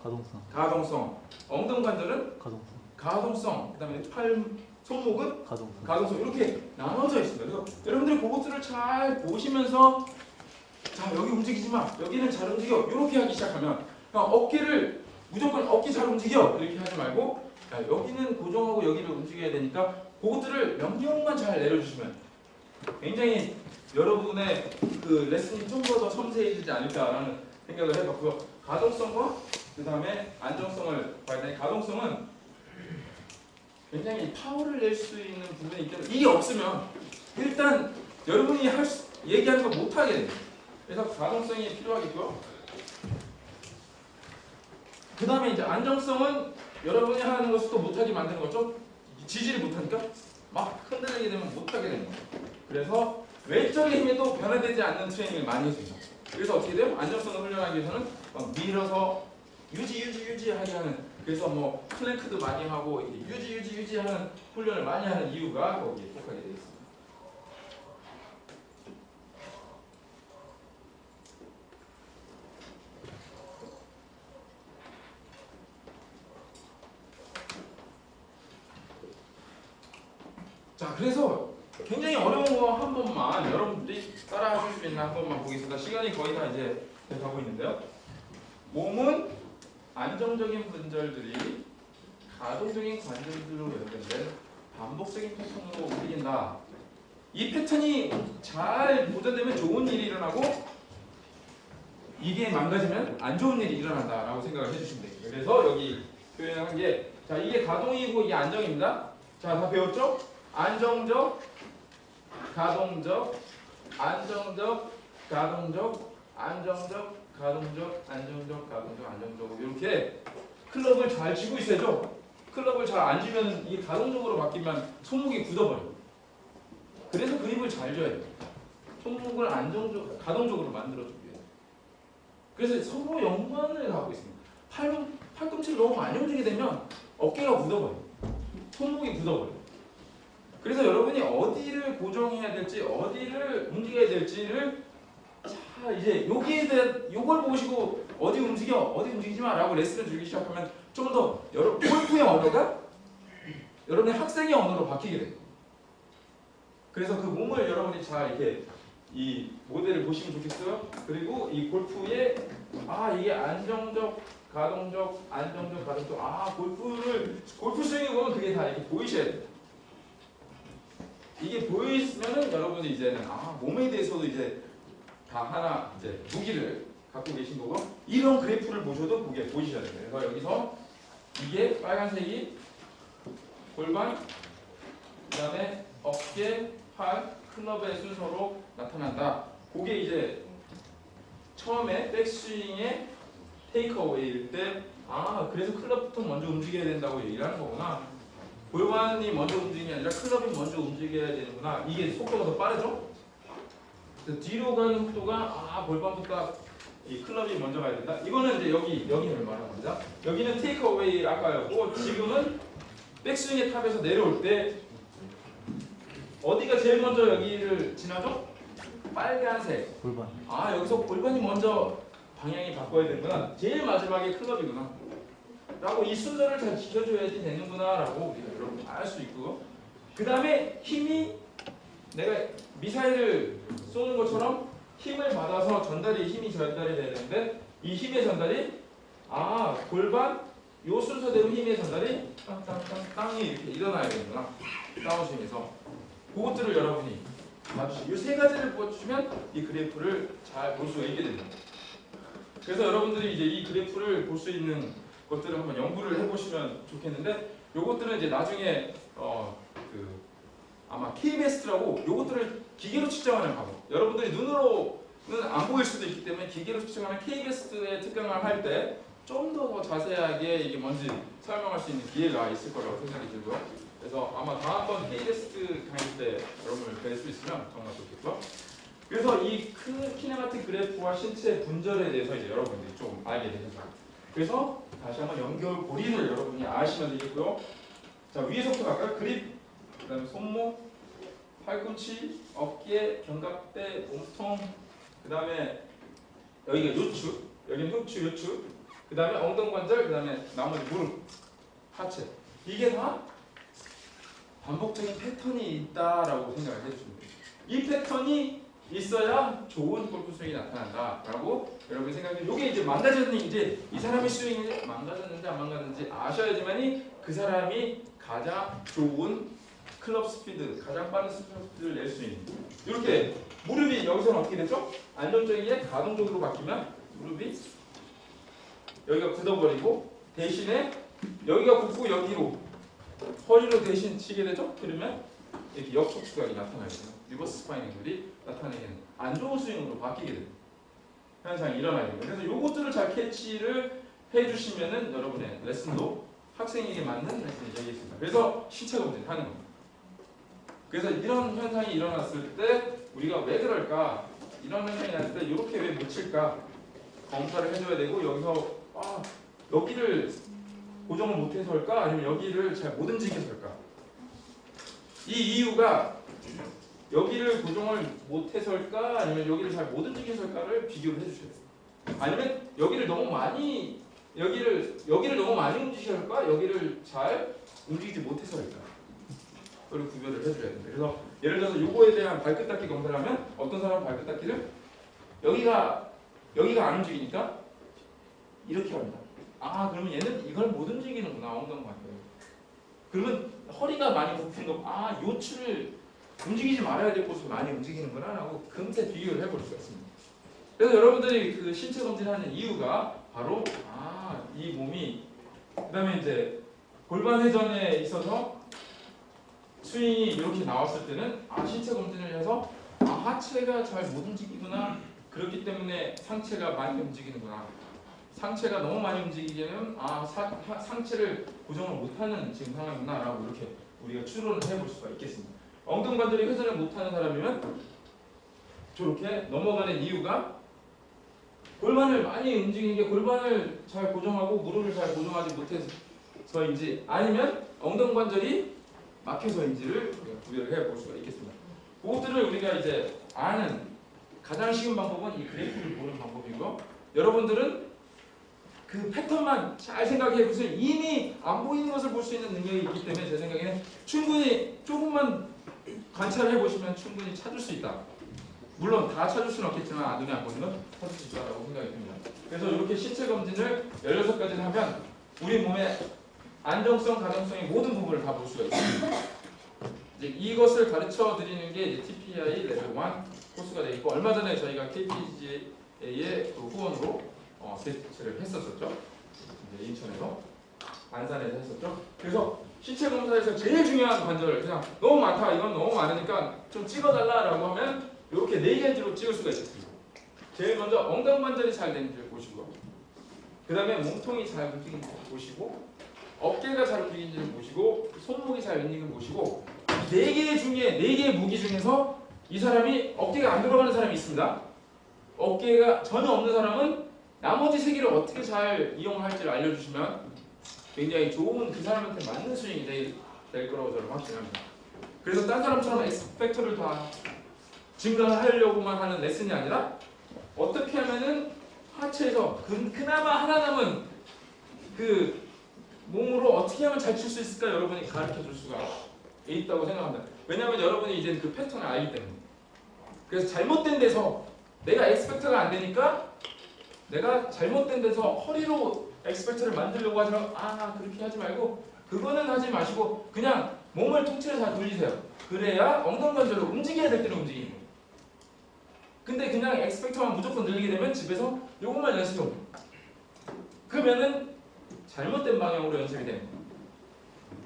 S1: 가동성. 엉덩관절은 가동성. 그 다음에 손목은 가동성. 이렇게 나눠져 있습니다. 그래서 여러분들이 그것들을 잘 보시면서 자, 여기 움직이지 마. 여기는 잘 움직여. 이렇게 하기 시작하면 어깨를 무조건 어깨 잘 움직여. 이렇게 하지 말고 야, 여기는 고정하고 여기를 움직여야 되니까 그것들을 명령만 잘 내려주시면 굉장히 여러분의 그 레슨이 좀 더 섬세해지지 않을까라는 생각을 해봤고요. 가동성과 그 다음에 안정성을 봐야 되는 가동성은 굉장히 파워를 낼 수 있는 부분이 있기 때문에 이게 없으면 일단 여러분이 얘기하는 걸 못하게 됩니다. 그래서 가동성이 필요하겠고요. 그 다음에 이제 안정성은 여러분이 하는 것을 또 못하게 만드는 거죠. 지지를 못하니까 막 흔들리게 되면 못하게 되는 거예요. 그래서 외적인 힘에도 변화되지 않는 트레이닝을 많이 해주죠. 그래서 어떻게 돼요? 안정성을 훈련하기 위해서는 막 밀어서 유지하게 하는, 그래서 뭐 플랭크도 많이 하고 유지하는 훈련을 많이 하는 이유가 거기에 속하게 되어 있습니다. 자, 그래서 굉장히 어려운 거 한 번만 여러분들이 따라 하실 수 있는 한 번만 보겠습니다. 시간이 거의 다 이제 가고 있는데요. 몸은 안정적인 분절들이 가동적인 관절들로 연결된 반복적인 패턴으로 움직인다. 이 패턴이 잘 보존되면 좋은 일이 일어나고 이게 망가지면 안 좋은 일이 일어난다라고 생각을 해주시면 돼요. 그래서 여기 표현한 게, 자, 이게 가동이고 이게 안정입니다. 자, 다 배웠죠? 안정적, 가동적, 안정적, 가동적, 안정적, 가동적, 안정적, 가동적, 안정적, 이렇게 클럽을 잘 쥐고 있어야죠. 클럽을 잘 안 쥐면 이게 가동적으로 바뀌면 손목이 굳어버려요. 그래서 그립을 잘 줘야 돼요. 손목을 가동적으로 만들어주기 위해서. 그래서 서로 연관을 갖고 있습니다. 팔꿈치를 너무 많이 움직이게 되면 어깨가 굳어버려. 손목이 굳어버려. 그래서 여러분이 어디를 고정해야 될지 어디를 움직여야 될지를 자 이제 여기에 대한 요걸 보시고 어디 움직여 어디 움직이지 마라고 레슨을 주기 시작하면 좀 더 여러분 골프의 언어가 여러분의 학생의 언어로 바뀌게 돼요. 그래서 그 몸을 여러분이 잘 이렇게 이 모델을 보시면 좋겠어요. 그리고 이 골프의 이게 안정적 가동적 안정적 가동적 골프 스윙을 보면 그게 다 이렇게 보이셔야 돼요. 이게 보이시면은 여러분이 이제는 몸에 대해서도 이제 다 하나 이제 무기를 갖고 계신 거고 이런 그래프를 보셔도 그게 보이셔야 돼요. 그래서 여기서 이게 빨간색이 골반, 그다음에 어깨, 팔, 클럽의 순서로 나타난다. 그게 이제 처음에 백스윙의 테이크어웨이일 때 그래서 클럽부터 먼저 움직여야 된다고 얘기를 하는 거구나. 골반이 먼저 움직이는 게 아니라 클럽이 먼저 움직여야 되는구나. 이게 속도가 더 빠르죠? 그래서 뒤로 가는 속도가 골반보다 이 클럽이 먼저 가야 된다. 이거는 이제 여기를 말하는 겁니다. 여기는 테이크어웨이 아까였고 지금은 백스윙의 탑에서 내려올 때 어디가 제일 먼저 여기를 지나죠? 빨간색. 골반. 여기서 골반이 먼저 방향이 바꿔야 되는구나. 제일 마지막에 클럽이구나. 라고 이 순서를 잘 지켜줘야지 되는구나 라고 우리가 여러분 알 수 있고 그 다음에 힘이 내가 미사일을 쏘는 것처럼 힘을 받아서 힘이 전달이 되는데 이 힘의 전달이 골반 요 순서대로 힘의 전달이 땅이 이렇게 일어나야 되는구나. 다운스윙에서 그것들을 여러분이 봐주시고 이 세 가지를 보여주시면 이 그래프를 잘 볼 수가 있게 됩니다. 그래서 여러분들이 이제 이 그래프를 볼 수 있는 것들을 한번 연구를 해보시면 좋겠는데 요것들은 이제 나중에 아마 K-베스트라고 요것들을 기계로 측정하는 방법 여러분들이 눈으로는 안 보일 수도 있기 때문에 기계로 측정하는 K-베스트에 특강을 할 때 좀 더 자세하게 이게 뭔지 설명할 수 있는 기회가 있을 거라고 생각이 들고요. 그래서 아마 다음번 K-베스트 강의 때 여러분을 뵐 수 있으면 정말 좋겠고요. 그래서 이 키네마틱 그래프와 신체 분절에 대해서 이제 여러분들이 좀 알게 되죠. 그래서 다시 한번 연결고리를 여러분이 아시면 되겠고요. 자 위에서부터 갈까요? 그립, 그 다음에 손목, 팔꿈치, 어깨, 견갑대, 몸통, 그 다음에 여기가 요추, 여기는 흡추, 요추, 그 다음에 엉덩관절, 그 다음에 나머지 무릎, 하체. 이게 다 반복적인 패턴이 있다라고 생각을 해주시면 돼요. 이 패턴이 있어야 좋은 골프 스윙이 나타난다라고 여러분이 생각해요. 이게 이제 망가졌는지 이제 이 사람의 스윙이 망가졌는지 안 망가졌는지 아셔야지만이 그 사람이 가장 좋은 클럽 스피드, 가장 빠른 스피드를 낼 수 있는. 이렇게 무릎이 여기서는 어떻게 되죠? 안정적인 게 가동적으로 바뀌면 무릎이 여기가 굳어버리고 대신에 여기가 굳고 여기로 허리로 대신 치게 되죠? 그러면 이렇게 역척추각이 나타나거든요. 리버스 스파이닝들이 나타내는 안 좋은 스윙으로 바뀌게 되는 현상이 일어나게 됩니다. 그래서 요것들을 잘 캐치를 해주시면은 여러분의 레슨도 학생에게 맞는 레슨이 되겠습니다. 그래서 신체 검진 하는 겁니다. 그래서 이런 현상이 일어났을 때 우리가 왜 그럴까? 이런 현상이 났을 때 이렇게 왜 못 칠까? 검사를 해줘야 되고 여기서 여기를 고정을 못해서일까? 아니면 여기를 잘 못 움직여서일까? 이 이유가 여기를 고정을 못해서일까? 아니면 여기를 잘 못 움직여서일까를 비교를 해주셔야 돼요. 아니면 여기를 너무 많이 너무 많이 움직여서일까? 여기를 잘 움직이지 못해서일까? 그걸 구별을 해줘야 됩니다. 그래서 예를 들어서 요거에 대한 발끝 닦기 검사를 하면 어떤 사람은 발끝 닦기를 여기가 안 움직이니까 이렇게 합니다. 그러면 얘는 이걸 못 움직이는구나. 엉덩이가. 그러면 허리가 많이 굽힌 거 요추를 움직이지 말아야 될 곳을 많이 움직이는구나 라고 금세 비교를 해볼 수가 있습니다. 그래서 여러분들이 그 신체 검진하는 이유가 바로 이 몸이 그 다음에 이제 골반 회전에 있어서 스윙이 이렇게 나왔을 때는 신체 검진을 해서 하체가 잘 못 움직이구나. 그렇기 때문에 상체가 많이 움직이는구나. 상체가 너무 많이 움직이기에는 상체를 고정을 못하는 지금 상황이구나 라고 이렇게 우리가 추론을 해볼 수가 있겠습니다. 엉덩관절이 회전을 못하는 사람이면 저렇게 넘어가는 이유가 골반을 많이 움직이는 게 골반을 잘 고정하고 무릎을 잘 고정하지 못해서인지 아니면 엉덩관절이 막혀서인지를 우리가 구별을 해 볼 수가 있겠습니다. 그것들을 우리가 이제 아는 가장 쉬운 방법은 이 그래프를 보는 방법이고, 여러분들은 그 패턴만 잘 생각해 보세요. 이미 안 보이는 것을 볼 수 있는 능력이 있기 때문에 제 생각에는 충분히 조금만 관찰해 보시면 충분히 찾을 수 있다. 물론 다 찾을 수는 없겠지만 눈에 안 보이는 건 찾을 수 있다고 생각이 듭니다. 그래서 이렇게 신체 검진을 16가지를 하면 우리 몸의 안정성, 가정성의 모든 부분을 다 볼 수가 있습니다. 이제 이것을 가르쳐 드리는 게 이제 TPI 레벨 1 코스가 되어 있고, 얼마 전에 저희가 KPGA의 그 후원으로 개최를 했었죠. 이제 인천에서, 안산에서 했었죠. 그래서 신체 검사에서 제일 중요한 관절을 그냥 너무 많다, 이건 너무 많으니까 좀 찍어달라라고 하면 이렇게 4개로 찍을 수가 있습니다. 제일 먼저 엉덩관절이 잘 되는지를 보시고, 그 다음에 몸통이 잘 움직이는지를 보시고, 어깨가 잘 움직이는지를 보시고, 손목이 잘 움직이는지를 보시고, 4개 중에 4개의 무기 중에서 이 사람이 어깨가 안 들어가는 사람이 있습니다. 어깨가 전혀 없는 사람은 나머지 3개를 어떻게 잘 이용할지를 알려주시면 굉장히 좋은, 그 사람한테 맞는 스윙이 될 거라고 저는 확신합니다. 그래서 딴 사람처럼 엑스팩터를 다 증가하려고만 하는 레슨이 아니라 어떻게 하면은 하체에서 그나마 하나 남은 그 몸으로 어떻게 하면 잘 칠 수 있을까 여러분이 가르쳐 줄 수가 있다고 생각합니다. 왜냐하면 여러분이 이제 그 패턴을 알기 때문에. 그래서 잘못된 데서 내가 엑스팩터가 안 되니까 내가 잘못된 데서 허리로 엑스팩터를 만들려고 하지만 그렇게 하지 말고, 그거는 하지 마시고 그냥 몸을 통째로 다 돌리세요. 그래야 엉덩관절로 움직여야 될 때는 움직이는 거예요. 근데 그냥 엑스팩터만 무조건 늘리게 되면 집에서 이것만 연습해 옵니다. 그러면은 잘못된 방향으로 연습이 됩니다.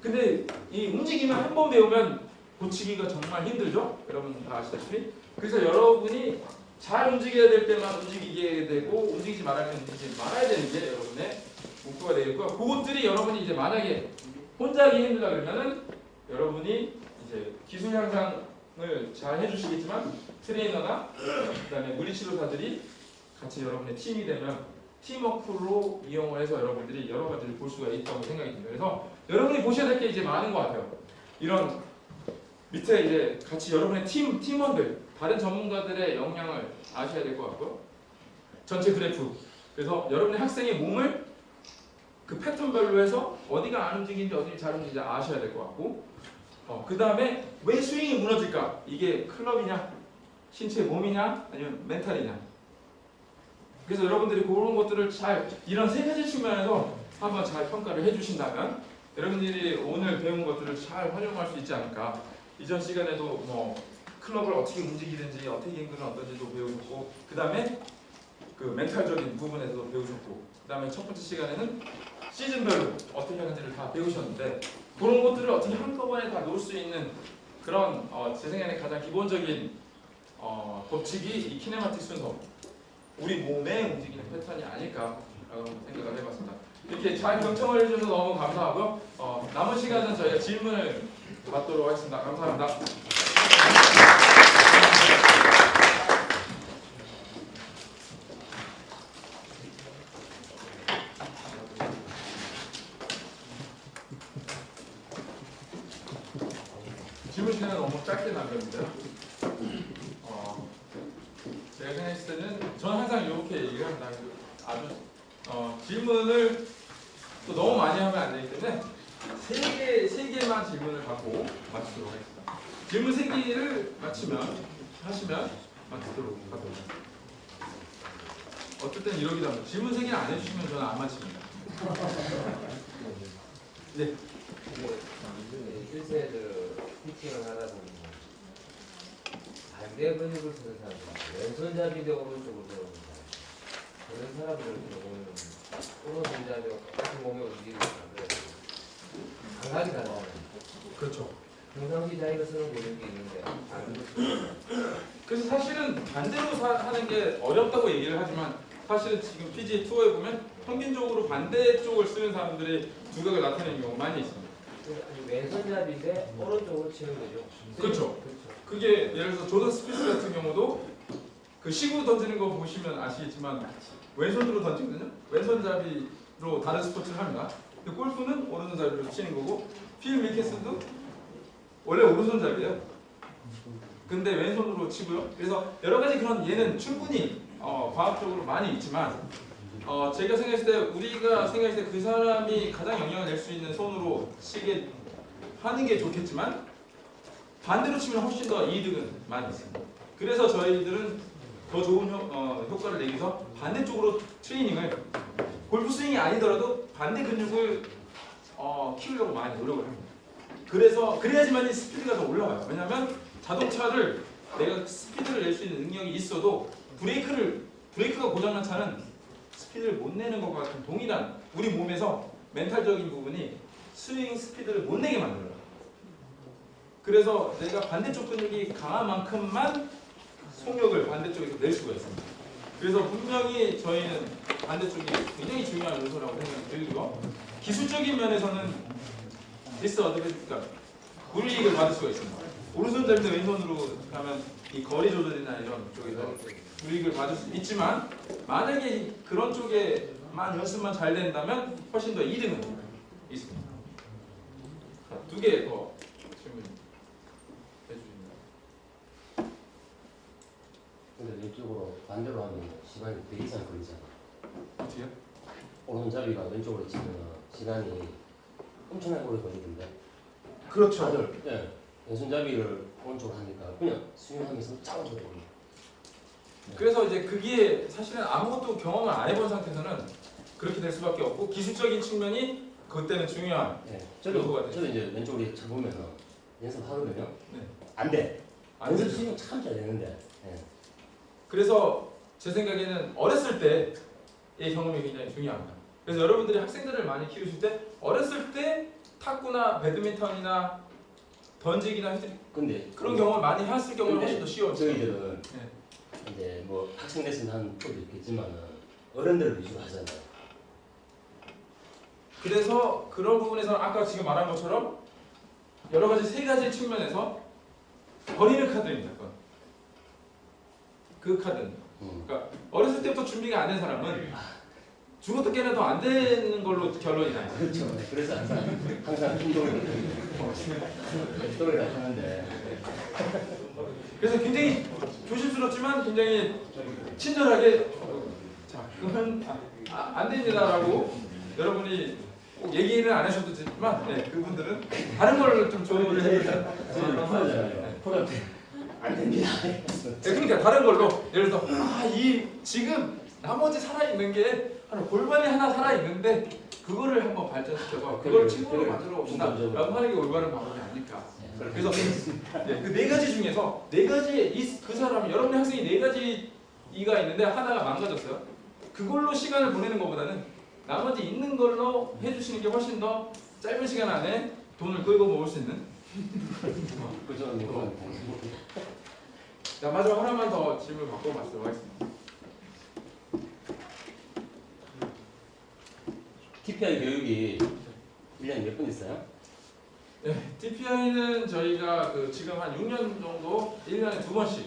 S1: 근데 이 움직임을 한 번 배우면 고치기가 정말 힘들죠? 여러분 다 아시다시피. 그래서 여러분이 잘 움직여야 될 때만 움직이게 되고, 움직이지 말아야 될 때는 움직이지 말아야 되는 게 여러분의 목표가 되겠고요. 그것들이 여러분이 이제 만약에 혼자 하기 힘들다 그러면은 여러분이 이제 기술 향상을 잘 해주시겠지만 트레이너나 그다음에 물리치료사들이 같이 여러분의 팀이 되면 팀워크로 이용을 해서 여러분들이 여러 가지를 볼 수가 있다고 생각이 듭니다. 그래서 여러분이 보셔야 될 게 이제 많은 것 같아요. 이런 밑에 이제 같이 여러분의 팀원들, 다른 전문가들의 역량을 아셔야 될 것 같고요. 전체 그래프. 그래서 여러분의 학생의 몸을 그 패턴별로 해서 어디가 안 움직이는지 어디 잘 움직이는지 아셔야 될 것 같고, 그 다음에 왜 스윙이 무너질까? 이게 클럽이냐, 신체 몸이냐, 아니면 멘탈이냐. 그래서 여러분들이 그런 것들을 잘, 이런 3가지 측면에서 한번 잘 평가를 해주신다면 여러분들이 오늘 배운 것들을 잘 활용할 수 있지 않을까. 이전 시간에도 뭐 클럽을 어떻게 움직이는지, 어떻게 앵글은 어떤지도 배우셨고, 그 다음에 그 멘탈적인 부분에서도 배우셨고, 그 다음에 첫 번째 시간에는 시즌별로 어떻게 하는지를 다 배우셨는데, 그런 것들을 어떻게 한꺼번에 다 놓을 수 있는 그런 제 생각에 가장 기본적인 법칙이 이 키네마틱 순서, 우리 몸에 움직이는 패턴이 아닐까라고 생각을 해봤습니다. 이렇게 잘 경청을 해주셔서 너무 감사하고요. 남은 시간은 저희가 질문을 받도록 하겠습니다. 감사합니다. 질문 시간은 너무 짧게 남겼는데요. 제가 생각했을 때는 저는 항상 이렇게 얘기를 합니다. 아주 질문을 또 너무 많이 하면 안 되기 때문에 3개만 질문을 받고 마치도록 하겠습니다. 질문 3개를 하시면 마치도록 하겠습니다. 어쨌든 이러기도 합니다. 질문 3개 안 해주시면 저는 안 마칩니다. 네.
S2: 실제 피칭을 하다 보면 반대 근육을 쓰는 사람들, 왼손잡이인데 오른쪽으로 들어오는 사람, 그런 사람들은 보면 오른손잡이가 똑같은 몸에 움직이는 사람들 감각이 달라요.
S1: 그렇죠.
S2: 평상시 자기가 쓰는 근육이 있는데 안
S1: 그래서 사실은 반대로 하는 게 어렵다고 얘기를 하지만, 사실은 지금 PGA 투어에 보면 평균적으로 반대쪽을 쓰는 사람들이 두각을 나타내는 경우가 많이 있습니다.
S2: 왼손잡이인데 오른쪽으로 치는 거죠.
S1: 그렇죠. 그게 예를 들어서 조던 스피스 같은 경우도 그 시구 던지는 거 보시면 아시겠지만 왼손으로 던지거든요. 왼손잡이로 다른 스포츠를 합니다. 근데 골프는 오른손잡이로 치는 거고 필 미켈슨도 원래 오른손잡이에요. 근데 왼손으로 치고요. 그래서 여러 가지 그런 예는 충분히 과학적으로 많이 있지만 제가 생각했을 때 우리가 생각했을 때 그 사람이 가장 영향을 낼 수 있는 손으로 치게 하는 게 좋겠지만 반대로 치면 훨씬 더 이득은 많이 있습니다. 그래서 저희들은 더 좋은 효과를 내기 위해서 반대쪽으로 트레이닝을 골프 스윙이 아니더라도 반대 근육을 키우려고 많이 노력을 합니다. 그래서 그래야지만 이 스피드가 더 올라와요. 왜냐하면 자동차를 내가 스피드를 낼 수 있는 능력이 있어도 브레이크가 고장난 차는 스피드를 못 내는 것과 같은 동일한 우리 몸에서 멘탈적인 부분이 스윙 스피드를 못 내게 만들어요. 그래서 내가 반대쪽 근육이 강한 만큼만 속력을 반대쪽에서 낼 수가 있습니다. 그래서 분명히 저희는 반대쪽이 굉장히 중요한 요소라고 생각이 들고요. 기술적인 면에서는 디스어드밴티지가 불이익을 받을 수가 있습니다. 오른손잡이도 왼손으로 가면 이 거리 조절이나 이런 쪽에서 불이익을 받을 수 있지만 만약에 그런 쪽에만 연습만 잘 된다면 훨씬 더 이득은 있습니다. 두 개 더 질문 해주시면.
S3: 근데 이쪽으로 반대로 하면 시간이 되게 이상 걸리잖아.
S1: 어떻게요?
S3: 오른잡이가 왼쪽으로 치면 시간이 엄청나게 오래 걸리던데.
S1: 그렇죠.
S3: 다들 네. 왼손잡이를 오른쪽으로 하니까 그냥 스윙하면서 작은 소리 걸려.
S1: 그래서 이제 그게 사실은 아무것도 경험을 안 해본 상태에서는 그렇게 될 수밖에 없고 기술적인 측면이 그때는 중요한
S3: 네.
S1: 요소가 되죠.
S3: 저도 이제 왼쪽으로 쳐보면은 연습하거든요.
S1: 네.
S3: 안 돼.
S1: 안
S3: 연습
S1: 되죠.
S3: 스윙 참 잘 되는데. 네.
S1: 그래서 제 생각에는 어렸을 때의 경험이 굉장히 중요합니다. 그래서 여러분들이 학생들을 많이 키우실 때 어렸을 때 탁구나 배드민턴이나 던지기나
S3: 근데
S1: 그런 경험을 많이 했을 경우는 훨씬 더 쉬워요.
S3: 저희들은
S1: 네.
S3: 이제 뭐 학생 레슨 하는 것도 있겠지만은 어른들을 위주로 하잖아요.
S1: 그래서 그런 부분에서 아까 지금 말한 것처럼 여러 가지 세 가지 측면에서 버리는 카드입니다. 그 카드는. 그러니까 어렸을 때부터 준비가 안 된 사람은 죽어도 깨나도 안 되는 걸로 결론이 나요.
S3: 그렇죠. 그래서 항상 운동을 하는데.
S1: 그래서 굉장히 조심스럽지만 굉장히 친절하게 자 그러면 안 됩니다라고 여러분이 꼭 얘기는 안 하셔도 되지만 네, 그분들은 다른 걸 좀 조언을 해주세요.
S3: 안 됩니다.
S1: 네, 그러니까 다른 걸로 예를 들어서 이 지금 나머지 살아있는 게 골반이 하나 살아있는데 그거를 한번 발전시켜서 그걸 친구로 만들어 봅시다 라고 하는 게 올바른 방법이 아닐까. 그래서 네, 그 네 가지 중에서 네 가지 그 사람이 여러분의 학생이 네 가지 이가 있는데 하나가 망가졌어요. 그걸로 시간을 보내는 것보다는 나머지 있는 걸로 해주시는 게 훨씬 더 짧은 시간 안에 돈을 끌고 모을 수 있는.
S3: 그죠.
S1: 자 마지막 하나만 더 질문 받고 말씀하겠습니다.
S3: TPI 교육이 1년에 몇 번 있어요?
S1: 네, TPI는 저희가 지금 한 6년 정도 1년에 2번씩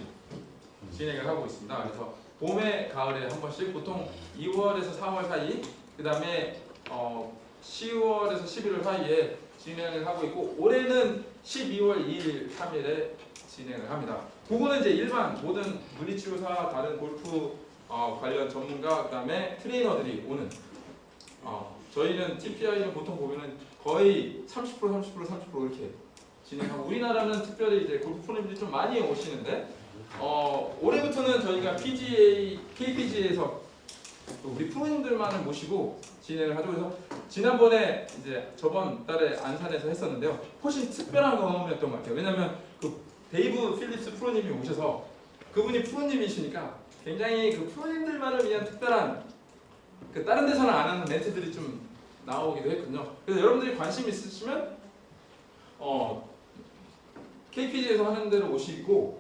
S1: 진행을 하고 있습니다. 그래서 봄에 가을에 한 번씩 보통 2월에서 4월 사이 그 다음에 10월에서 11월 사이에 진행을 하고 있고 올해는 12월 2일 3일에 진행을 합니다. 그거는 이제 일반 모든 물리치료사 다른 골프 관련 전문가 그 다음에 트레이너들이 오는 저희는 TPI는 보통 보면은 거의 30% 이렇게 진행하고 우리나라는 특별히 이제 골프 프로님들이 좀 많이 오시는데 올해부터는 저희가 PGA, KPGA에서 우리 프로님들만을 모시고 진행을 하죠. 그래서 지난번에 이제 저번 달에 안산에서 했었는데요. 훨씬 특별한 경험이었던 것 같아요. 왜냐하면 그 데이브 필립스 프로님이 오셔서 그분이 프로님이시니까 굉장히 그 프로님들만을 위한 특별한 다른 데서는 안 하는 멘트들이 좀 나오기도 했거든요. 그래서 여러분들이 관심 있으시면 KPG에서 하는 데로 오시고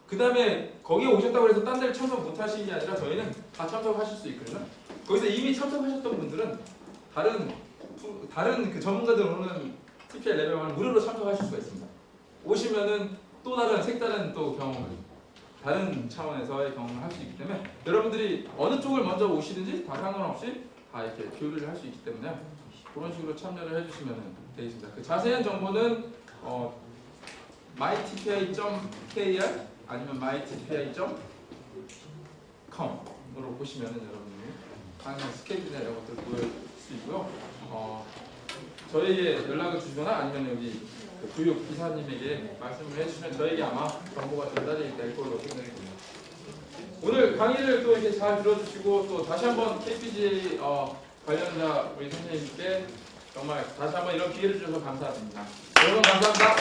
S1: 그 다음에 거기에 오셨다고 해서 딴 데를 참석 못 하시는 게 아니라 저희는 다 참석하실 수 있거든요. 거기서 이미 참석하셨던 분들은 다른 그 전문가들 오는 TPI 레벨 1 무료로 참석하실 수가 있습니다. 오시면은 또 다른 색다른 또 경험을 다른 차원에서의 경험을 할 수 있기 때문에 여러분들이 어느 쪽을 먼저 오시든지 다 상관없이 다 이렇게 교류를 할 수 있기 때문에 그런 식으로 참여를 해주시면 되겠습니다. 그 자세한 정보는 mytpi.kr 아니면 mytpi.com으로 보시면 여러분들이 강연 스케줄이나 이런 것들 보실 수 있고요. 저에게 연락을 주시거나 아니면 여기 그 교육 기사님에게 말씀을 해주시면 저에게 아마 정보가 전달이 될 걸로 생각이 듭니다. 오늘 강의를 또 이렇게 잘 들어주시고 또 다시 한번 KPGA 관련자 우리 선생님께 정말 다시 한번 이런 기회를 주셔서 감사드립니다. 여러분 감사합니다.